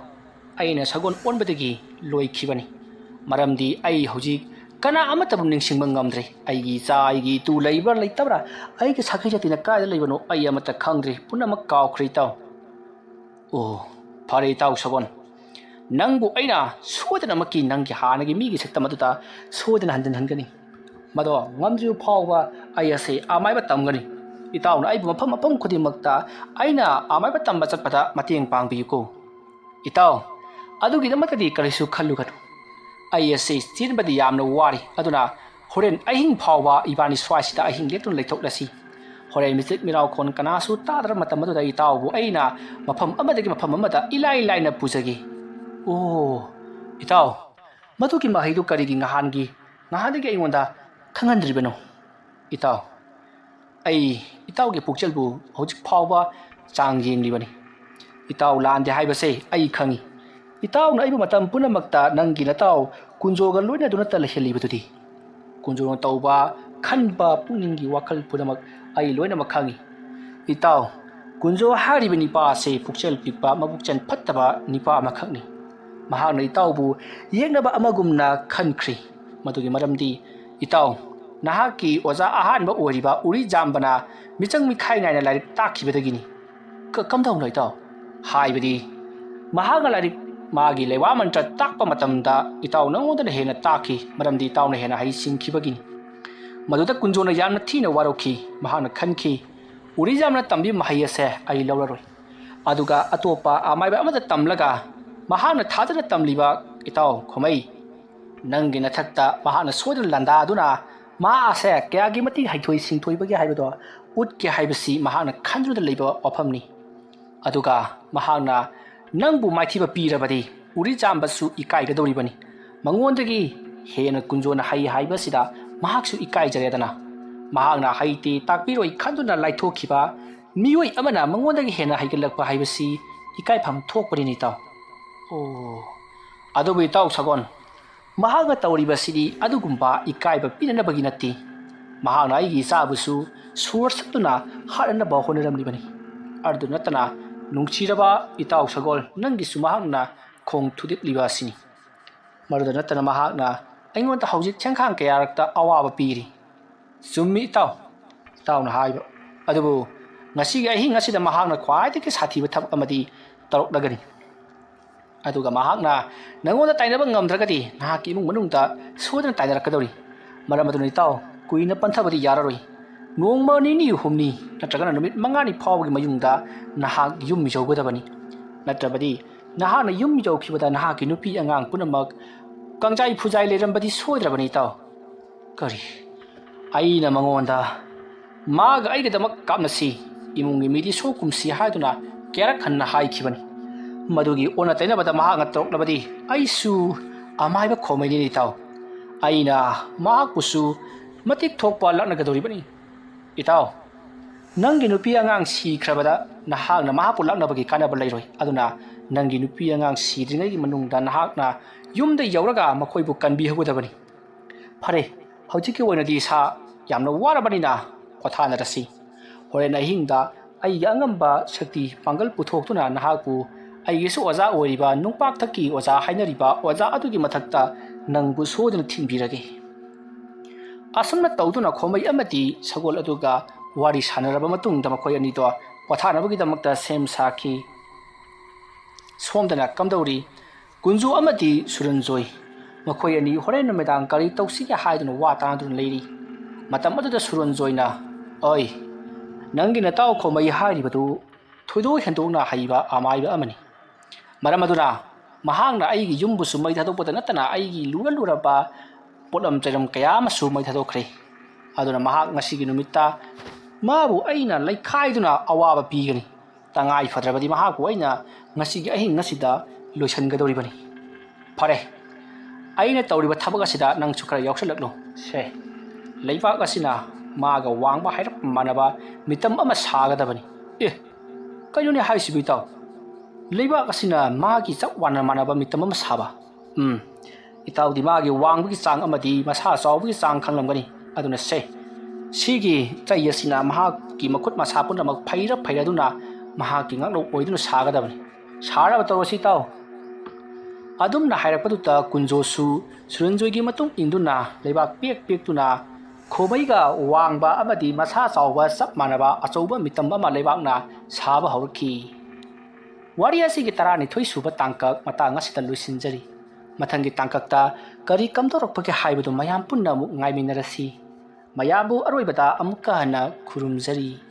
ꯑꯩꯅ ꯁꯒꯣꯜ ꯑꯣꯟꯕꯗꯒꯤ ꯂꯣꯏꯈꯤꯕꯅꯤ ꯃꯔꯝꯗꯤ ꯑꯩ ꯍꯧꯖꯤꯛ ꯀꯅꯥ ꯑꯃꯠꯇꯕꯨ ꯅꯤꯡꯁꯤꯡꯕ ꯉꯝꯗ꯭ꯔꯦ ꯑꯩꯒꯤ ꯏꯆꯥ ꯑꯩꯒꯤ ꯏꯇꯨ ꯂꯩꯕ꯭ꯔꯥ ꯂꯩꯇꯕ꯭ꯔꯥ ꯑꯩꯒꯤ ꯁꯥꯒꯩ ꯖꯥꯇꯤꯅ ꯀꯥꯏꯗ ꯂꯩꯕꯅꯣ ꯑꯩ ꯑꯃꯠꯇ ꯈꯪꯗ꯭ꯔꯤ ꯄꯨꯝꯅꯃꯛ ꯀꯥꯎꯈ꯭ꯔꯦ ꯏꯇꯥꯎ ꯑꯣ ꯐꯔꯦ ꯏꯇꯥꯎ ꯁꯒꯣꯜ ꯅꯪꯕꯨ ꯑꯩꯅ ꯁꯣꯏꯗꯅꯃꯛꯀꯤ ꯅꯪꯒꯤ ꯍꯥꯟꯅꯒꯤ ꯃꯤꯒꯤ ꯁꯛꯇꯝ ꯑꯗꯨꯗ ꯁꯣꯏꯗꯅ ꯍꯟꯖꯤꯟꯍꯟꯒꯅꯤ ꯃꯗꯣ ꯉꯝꯗ꯭ꯔꯤꯕ ꯐꯥꯎꯕ ꯑꯩ ꯑꯁꯤ ꯑꯃꯥꯏꯕ ꯇꯝꯒꯅꯤ ꯏꯇꯥꯎꯅ ꯑꯩꯕꯨ ꯃꯐꯝ ꯈꯨꯗꯤꯡꯃꯛꯇ ꯑꯩꯅ ꯑꯃꯥꯏꯕ ꯇꯝꯕ ꯆꯠꯄꯗ ꯃꯇꯦꯡ ꯄꯥꯡꯕꯤꯌꯨꯀꯣ ꯏꯇꯥꯎ ꯑꯗꯨꯒꯤꯗꯃꯛꯇꯗꯤ ꯀꯔꯤꯁꯨ ꯈꯜꯂꯨꯒꯅꯨ ꯑꯩ ꯑꯁꯤ ꯆꯦꯟꯕꯗꯤ ꯌꯥꯝꯅ ꯋꯥꯔꯤ ꯑꯗꯨꯅ ꯍꯣꯔꯦꯟ ꯑꯍꯤꯡ ꯐꯥꯎꯕ ꯏꯕꯥꯅꯤ ꯁ꯭ꯋꯥꯏꯁꯤꯗ ꯑꯍꯤꯡ ꯂꯦꯛꯇꯨꯅ ꯂꯩꯊꯣꯛꯂꯁꯤ ꯍꯣꯔꯦꯟ ꯃꯤꯆꯤꯛ ꯃꯤꯔꯥꯎꯈꯣꯟ ꯀꯅꯥꯁꯨ ꯇꯥꯗ꯭ꯔꯕ ꯃꯇꯝ ꯑꯗꯨꯗ ꯏꯇꯥꯎꯕꯨ ꯑꯩꯅ ꯃꯐꯝ ꯑꯃꯗꯒꯤ ꯃꯐꯝ ꯑꯃꯗ ꯏꯂꯥꯏ ꯂꯥꯏꯅ ꯄꯨꯖꯒꯦ ꯑꯣ ꯏꯇꯥꯎ ꯃꯗꯨꯒꯤ ꯃꯍꯩꯗꯨ ꯀꯔꯤꯒꯤ ꯅꯍꯥꯟꯗꯒꯤ ꯑꯩꯉꯣꯟꯗ ꯈꯪꯍꯟꯗ꯭ꯔꯤꯕꯅꯣ ꯏꯇꯥꯎ ꯑꯩ ꯏꯇꯥꯎꯒꯤ ꯄꯨꯛꯆꯦꯜꯕꯨ ꯍꯧꯖꯤꯛ ꯐꯥꯎꯕ ꯆꯥꯡ ꯌꯦꯡꯂꯤꯕꯅꯤ ꯏꯇꯥꯎ ꯂꯥꯟꯗꯦ ꯍꯥꯏꯕꯁꯦ ꯑꯩ ꯈꯪꯉꯤ ꯏꯇꯥꯎꯅ ꯑꯩꯕꯨ ꯃꯇꯝ ꯄꯨꯝꯅꯃꯛꯇ ꯅꯪꯒꯤ ꯅꯇꯥꯎ ꯀꯨꯟꯖꯣꯒ ꯂꯣꯏꯅꯗꯨꯅꯇ ꯂꯩꯍꯜꯂꯤꯕꯗꯨꯗꯤ ꯀꯨꯟꯖꯣꯅ ꯇꯧꯕ ꯈꯟꯕ ꯄꯨꯛꯅꯤꯡꯒꯤ ꯋꯥꯈꯜ ꯄꯨꯝꯅꯃꯛ ꯑꯩ ꯂꯣꯏꯅꯃꯛ ꯈꯪꯉꯤ ꯏꯇꯥꯎ ꯀꯨꯟꯖꯣ ꯍꯥꯏꯔꯤꯕ ꯅꯤꯄꯥ ꯑꯁꯤ ꯄꯨꯛꯆꯦꯜ ꯄꯤꯛꯄ ꯃꯕꯨꯛꯆꯦꯜ ꯐꯠꯇꯕ ꯅꯤꯄꯥ ꯑꯃꯈꯛꯅꯤ ꯃꯍꯥꯛꯅ ꯏꯇꯥꯎꯕꯨ ꯌꯦꯛꯅꯕ ꯑꯃꯒꯨꯝꯅ ꯈꯟꯈ꯭ꯔꯤ ꯃꯗꯨꯒꯤ ꯃꯔꯝꯗꯤ ꯏꯇꯥꯎ ꯅꯍꯥꯛꯀꯤ ꯑꯣꯖꯥ ꯑꯍꯥꯟꯕ ꯑꯣꯏꯔꯤꯕ ꯎꯔꯤꯖꯥꯝꯕꯅ ꯃꯤꯆꯪ ꯃꯤꯈꯥꯏ ꯅꯥꯏꯅ ꯂꯥꯏꯔꯤꯛ ꯇꯥꯛꯈꯤꯕꯗꯒꯤꯅꯤ ꯀꯝꯗꯧꯅꯣ ꯏꯇꯥꯎ ꯍꯥꯏꯕꯗꯤ ꯃꯍꯥꯛꯅ ꯂꯥꯏꯔꯤꯛ ꯃꯥꯒꯤ ꯂꯩꯋꯥ ꯃꯟꯇ꯭ꯔ ꯇꯥꯛꯄ ꯃꯇꯝꯗ ꯏꯇꯥꯎ ꯅꯉꯣꯟꯗꯅ ꯍꯦꯟꯅ ꯇꯥꯛꯈꯤ ꯃꯔꯝꯗꯤ ꯏꯇꯥꯎꯅ ꯍꯦꯟꯅ ꯍꯩꯁꯤꯡꯈꯤꯕꯒꯤꯅꯤ ꯃꯗꯨꯗ ꯀꯨꯟꯖꯣꯅ ꯌꯥꯝꯅ ꯊꯤꯅ ꯋꯥꯔꯧꯈꯤ ꯃꯍꯥꯛꯅ ꯈꯟꯈꯤ ꯎꯔꯤꯖꯥꯝꯅ ꯇꯝꯕꯤꯕ ꯃꯍꯩ ꯑꯁꯦ ꯑꯩ ꯂꯧꯔꯔꯣꯏ ꯑꯗꯨꯒ ꯑꯇꯣꯞꯄ ꯑꯃꯥꯏꯕ ꯑꯃꯗ ꯇꯝꯂꯒ ꯃꯍꯥꯛꯅ ꯊꯥꯖꯅ ꯇꯝꯂꯤꯕ ꯏꯇꯥꯎ ꯈꯣꯃꯩ ꯅꯪꯒꯤ ꯅꯊꯛꯇ ꯃꯍꯥꯛꯅ ꯁꯣꯏꯗꯅ ꯂꯥꯟꯗꯥꯗꯨꯅ ꯃꯥ ꯑꯁꯦ ꯀꯌꯥꯒꯤ ꯃꯇꯤꯛ ꯍꯩꯊꯣꯏ ꯁꯤꯡꯊꯣꯏꯕꯒꯦ ꯍꯥꯏꯕꯗꯣ ꯎꯠꯀꯦ ꯍꯥꯏꯕꯁꯤ ꯃꯍꯥꯛꯅ ꯈꯟꯗꯨꯅ ꯂꯩꯕ ꯋꯥꯐꯝꯅꯤ ꯑꯗꯨꯒ ꯃꯍꯥꯛꯅ ꯅꯪꯕꯨ ꯃꯥꯏꯊꯤꯕ ꯄꯤꯔꯕꯗꯤ ꯎꯔꯤꯖꯥꯝꯕꯁꯨ ꯏꯀꯥꯏꯒꯗꯧꯔꯤꯕꯅꯤ ꯃꯉꯣꯟꯗꯒꯤ ꯍꯦꯟꯅ ꯀꯨꯟꯖꯣꯅ ꯍꯩ ꯍꯥꯏꯕꯁꯤꯗ ꯃꯍꯥꯛꯁꯨ ꯏꯀꯥꯏꯖꯔꯦꯗꯅ ꯃꯍꯥꯛꯅ ꯍꯩꯇꯦ ꯇꯥꯛꯄꯤꯔꯣꯏ ꯈꯟꯗꯨꯅ ꯂꯥꯏꯊꯣꯛꯈꯤꯕ ꯃꯤꯑꯣꯏ ꯑꯃꯅ ꯃꯉꯣꯟꯗꯒꯤ ꯍꯦꯟꯅ ꯍꯩꯒꯠꯂꯛꯄ ꯍꯥꯏꯕꯁꯤ ꯏꯀꯥꯏꯐꯝ ꯊꯣꯛꯄꯅꯤꯅꯤ ꯏꯇꯥꯎ ꯑꯣ ꯑꯗꯨꯕꯨ ꯏꯇꯥꯎ ꯁꯒꯣꯜ ꯃꯍꯥꯛꯅ ꯇꯧꯔꯤꯕꯁꯤꯗꯤ ꯑꯗꯨꯒꯨꯝꯕ ꯏꯀꯥꯏꯕ ꯄꯤꯅꯅꯕꯒꯤ ꯅꯠꯇꯦ ꯃꯍꯥꯛꯅ ꯑꯩꯒꯤ ꯏꯆꯥꯕꯨꯁꯨ ꯁꯣꯔ ꯁꯠꯇꯨꯅ ꯍꯥꯠꯅꯅꯕ ꯍꯣꯠꯅꯔꯝꯂꯤꯕꯅꯤ ꯑꯗꯨ ꯅꯠꯇꯅ ꯅꯨꯡꯁꯤꯔꯕ ꯏꯇꯥꯎ ꯁꯒꯣꯜ ꯅꯪꯒꯤꯁꯨ ꯃꯍꯥꯛꯅ ꯈꯣꯡ ꯊꯨꯗꯦꯛꯂꯤꯕ ꯑꯁꯤꯅꯤ ꯃꯗꯨꯗ ꯅꯠꯇꯅ ꯃꯍꯥꯛꯅ ꯑꯩꯉꯣꯟꯗ ꯍꯧꯖꯤꯛ ꯁꯦꯟꯈꯥꯡ ꯀꯌꯥꯔꯛꯇ ꯑꯋꯥꯕ ꯄꯤꯔꯤ ꯆꯨꯝꯃꯤ ꯏꯇꯥꯎꯅ ꯍꯥꯏꯕ ꯑꯗꯨꯕꯨ ꯉꯁꯤꯒꯤ ꯑꯍꯤꯡ ꯑꯁꯤꯗ ꯃꯍꯥꯛꯅ ꯈ꯭ꯋꯥꯏꯗꯒꯤ ꯁꯥꯊꯤꯕ ꯊꯕꯛ ꯑꯃꯗꯤ ꯇꯧꯔꯛꯂꯒꯅꯤ ꯑꯗꯨꯒ ꯃꯍꯥꯛꯅ ꯅꯉꯣꯟꯗ ꯇꯥꯏꯅꯕ ꯉꯝꯗ꯭ꯔꯒꯗꯤ ꯅꯍꯥꯛꯀꯤ ꯏꯃꯨꯡ ꯃꯅꯨꯡꯗ ꯁꯣꯏꯗꯅ ꯇꯥꯏꯅꯔꯛꯀꯗꯧꯔꯤ ꯃꯔꯝ ꯑꯗꯨꯅ ꯏꯇꯥꯎ ꯀꯨꯏꯅ ꯄꯟꯊꯕꯗꯤ ꯌꯥꯔꯔꯣꯏ ꯅꯣꯡꯃ ꯅꯤꯅꯤ ꯍꯨꯝꯅꯤ ꯅꯠꯇ꯭ꯔꯒꯅ ꯅꯨꯃꯤꯠ ꯃꯉꯥꯅꯤ ꯐꯥꯎꯕꯒꯤ ꯃꯌꯨꯡꯗ ꯅꯍꯥꯛ ꯌꯨꯝ ꯃꯤꯖꯧꯒꯗꯕꯅꯤ ꯅꯠꯇ꯭ꯔꯕꯗꯤ ꯅꯍꯥꯛꯅ ꯌꯨꯝ ꯃꯤꯖꯧꯈꯤꯕꯗ ꯅꯍꯥꯛꯀꯤ ꯅꯨꯄꯤ ꯑꯉꯥꯡ ꯄꯨꯝꯅꯃꯛ ꯀꯪꯖꯥꯏ ꯐꯨꯖꯥꯏ ꯂꯩꯔꯝꯕꯗꯤ ꯁꯣꯏꯗ꯭ꯔꯕꯅꯤ ꯏꯇꯥꯎ ꯀꯔꯤ ꯑꯩꯅ ꯃꯉꯣꯟꯗ ꯃꯥꯒ ꯑꯩꯒꯤꯗꯃꯛ ꯀꯥꯞꯅꯁꯤ ꯏꯃꯨꯡꯒꯤ ꯃꯤꯗꯤ ꯁꯣꯛꯀꯨꯝꯁꯤ ꯍꯥꯏꯗꯨꯅ ꯀꯌꯥꯔꯛ ꯍꯟꯅ ꯍꯥꯏꯈꯤꯕꯅꯤ ꯃꯗꯨꯒꯤ ꯑꯣꯟꯅ ꯇꯩꯅꯕꯗ ꯃꯍꯥꯛꯅ ꯇꯧꯔꯛꯂꯕꯗꯤ ꯑꯩꯁꯨ ꯑꯃꯥꯏꯕ ꯈꯣꯝꯃꯩꯅꯤ ꯏꯇꯥꯎ ꯑꯩꯅ ꯃꯍꯥꯛꯄꯨꯁꯨ ꯃꯇꯤꯛ ꯊꯣꯛꯄ ꯂꯛꯅꯒꯗꯧꯔꯤꯕꯅꯤ ꯏꯇꯥꯎ ꯅꯪꯒꯤ ꯅꯨꯄꯤ ꯑꯉꯥꯡ ꯁꯤꯈ꯭ꯔꯕꯗ ꯅꯍꯥꯛꯅ ꯃꯍꯥꯛꯄꯨ ꯂꯛꯅꯕꯒꯤ ꯀꯥꯟꯅꯕ ꯂꯩꯔꯣꯏ ꯑꯗꯨꯅ ꯅꯪꯒꯤ ꯅꯨꯄꯤ ꯑꯉꯥꯡ ꯁꯤꯗ꯭ꯔꯤꯉꯩꯒꯤ ꯃꯅꯨꯡꯗ ꯅꯍꯥꯛꯅ ꯌꯨꯝꯗ ꯌꯧꯔꯒ ꯃꯈꯣꯏꯕꯨ ꯀꯟꯕꯤꯍꯧꯒꯗꯕꯅꯤ ꯐꯔꯦ ꯍꯧꯖꯤꯛꯀꯤ ꯑꯣꯏꯅꯗꯤ ꯏꯁꯥ ꯌꯥꯝꯅ ꯋꯥꯔꯕꯅꯤꯅ ꯄꯣꯊꯥꯅꯔꯁꯤ ꯍꯣꯔꯦꯟ ꯑꯍꯤꯡꯗ ꯑꯩꯒꯤ ꯑꯉꯝꯕ ꯁꯛꯇꯤ ꯄꯥꯡꯒꯜ ꯄꯨꯊꯣꯛꯇꯨꯅ ꯅꯍꯥꯛꯄꯨ ꯑꯩꯒꯤꯁꯨ ꯑꯣꯖꯥ ꯑꯣꯏꯔꯤꯕ ꯅꯨꯡꯄꯥꯛꯊꯛꯀꯤ ꯑꯣꯖꯥ ꯍꯥꯏꯅꯔꯤꯕ ꯑꯣꯖꯥ ꯑꯗꯨꯒꯤ ꯃꯊꯛꯇ ꯅꯪꯕꯨ ꯁꯣꯏꯗꯅ ꯊꯤꯟꯕꯤꯔꯒꯦ ꯑꯁꯨꯝꯅ ꯇꯧꯗꯨꯅ ꯈꯣꯝꯃꯩ ꯑꯃꯗꯤ ꯁꯒꯣꯜ ꯑꯗꯨꯒ ꯋꯥꯔꯤ ꯁꯥꯟꯅꯔꯕ ꯃꯇꯨꯡꯗ ꯃꯈꯣꯏ ꯑꯅꯤꯗꯣ ꯄꯣꯊꯥꯅꯕꯒꯤꯗꯃꯛꯇ ꯁꯦꯝ ꯁꯥꯈꯤ ꯁꯣꯝꯗꯅ ꯀꯝꯗꯧꯔꯤ ꯀꯨꯟꯖꯣ ꯑꯃꯗꯤ ꯁꯨꯔꯟꯖꯣꯏ ꯃꯈꯣꯏ ꯑꯅꯤ ꯍꯣꯔꯦꯟ ꯅꯨꯃꯤꯗꯥꯡ ꯀꯔꯤ ꯇꯧꯁꯤꯒꯦ ꯍꯥꯏꯗꯨꯅ ꯋꯥ ꯇꯥꯅꯗꯨꯅ ꯂꯩꯔꯤ ꯃꯇꯝ ꯑꯗꯨꯗ ꯁꯨꯔꯟꯖꯣꯏꯅ ꯑꯣꯏ ꯅꯪꯒꯤ ꯅꯇꯥꯎ ꯈꯣꯝꯃꯩ ꯍꯥꯏꯔꯤꯕꯗꯨ ꯊꯣꯏꯗꯣꯛ ꯍꯦꯟꯗꯣꯛꯅ ꯍꯩꯕ ꯑꯃꯥꯏꯕ ꯑꯃꯅꯤ ꯃꯔꯝ ꯑꯗꯨꯅ ꯃꯍꯥꯛꯅ ꯑꯩꯒꯤ ꯌꯨꯝꯕꯨꯁꯨ ꯃꯩ ꯊꯥꯗꯣꯛꯄꯗ ꯅꯠꯇꯅ ꯑꯩꯒꯤ ꯂꯨꯔꯕ ꯄꯣꯠꯂꯝ ꯆꯩꯔꯝ ꯀꯌꯥ ꯑꯃꯁꯨ ꯃꯩ ꯊꯥꯗꯣꯛꯈ꯭ꯔꯦ ꯑꯗꯨꯅ ꯃꯍꯥꯛ ꯉꯁꯤꯒꯤ ꯅꯨꯃꯤꯠꯇ ꯃꯥꯕꯨ ꯑꯩꯅ ꯂꯩꯈꯥꯏꯗꯨꯅ ꯑꯋꯥꯕ ꯄꯤꯒꯅꯤ ꯇꯉꯥꯏ ꯐꯗ꯭ꯔꯕꯗꯤ ꯃꯍꯥꯛꯄꯨ ꯑꯩꯅ ꯉꯁꯤꯒꯤ ꯑꯍꯤꯡ ꯑꯁꯤꯗ ꯂꯣꯏꯁꯤꯟꯒꯗꯧꯔꯤꯕꯅꯤ ꯐꯔꯦ ꯑꯩꯅ ꯇꯧꯔꯤꯕ ꯊꯕꯛ ꯑꯁꯤꯗ ꯅꯪꯁꯨ ꯈꯔ ꯌꯥꯎꯁꯜꯂꯛꯂꯨ ꯁꯦ ꯂꯩꯕꯥꯛ ꯑꯁꯤꯅ ꯃꯥꯒ ꯋꯥꯡꯕ ꯍꯥꯏꯔꯞ ꯃꯥꯟꯅꯕ ꯃꯤꯇꯝ ꯑꯃ ꯁꯥꯒꯗꯕꯅꯤ ꯀꯩꯅꯣꯅꯦ ꯍꯥꯏꯁꯤꯕꯨ ꯏꯇꯥꯎ ꯂꯩꯕꯥꯛ ꯑꯁꯤꯅ ꯃꯥꯒꯤ ꯆꯞ ꯃꯥꯟꯅꯕ ꯃꯤꯇꯝ ꯑꯃ ꯁꯥꯕ ꯏꯇꯥꯎꯗꯤ ꯃꯥꯒꯤ ꯋꯥꯡꯕꯒꯤ ꯆꯥꯡ ꯑꯃꯗꯤ ꯃꯁꯥ ꯆꯥꯎꯕꯒꯤ ꯆꯥꯡ ꯈꯪꯂꯝꯒꯅꯤ ꯑꯗꯨꯅ ꯁꯦ ꯁꯤꯒꯤ ꯆꯩ ꯑꯁꯤꯅ ꯃꯍꯥꯛꯀꯤ ꯃꯈꯨꯠ ꯃꯁꯥ ꯄꯨꯝꯅꯃꯛ ꯐꯩꯔꯗꯨꯅ ꯃꯍꯥꯛꯀꯤ ꯉꯥꯛꯂꯧ ꯑꯣꯏꯗꯨꯅ ꯁꯥꯒꯗꯕꯅꯤ ꯁꯥꯔꯕ ꯇꯧꯔꯁꯤ ꯏꯇꯥꯎ ꯑꯗꯨꯝꯅ ꯍꯥꯏꯔꯛꯄꯗꯨꯗ ꯀꯨꯟꯖꯣꯁꯨ ꯁꯨꯔꯟꯖꯣꯏꯒꯤ ꯃꯇꯨꯡ ꯏꯟꯗꯨꯅ ꯂꯩꯕꯥꯛ ꯄꯦꯛꯇꯨꯅ ꯈꯣꯃꯩꯒ ꯋꯥꯡꯕ ꯑꯃꯗꯤ ꯃꯁꯥ ꯆꯥꯎꯕ ꯆꯞ ꯃꯥꯟꯅꯕ ꯑꯆꯧꯕ ꯃꯤꯇꯝ ꯑꯃ ꯂꯩꯕꯥꯛꯅ ꯁꯥꯕ ꯍꯧꯔꯛꯈꯤ ꯋꯥꯔꯤ ꯑꯁꯤꯒꯤ 12 ꯁꯨꯕ ꯇꯥꯡꯀꯛ ꯃꯇꯥꯡ ꯑꯁꯤꯗ ꯂꯣꯏꯁꯤꯟꯖꯔꯤ ꯃꯊꯪꯒꯤ ꯇꯥꯡꯀꯛꯇ ꯀꯔꯤ ꯀꯝꯗꯧꯔꯛꯄꯒꯦ ꯍꯥꯏꯕꯗꯨ ꯃꯌꯥꯝ ꯄꯨꯟꯅ ꯑꯃꯨꯛ ꯉꯥꯏꯃꯤꯟꯅꯔꯁꯤ ꯃꯌꯥꯝꯕꯨ ꯑꯔꯣꯏꯕꯗ ꯑꯃꯨꯛꯀ ꯍꯟꯅ ꯈꯨꯔꯨꯝꯖꯔꯤ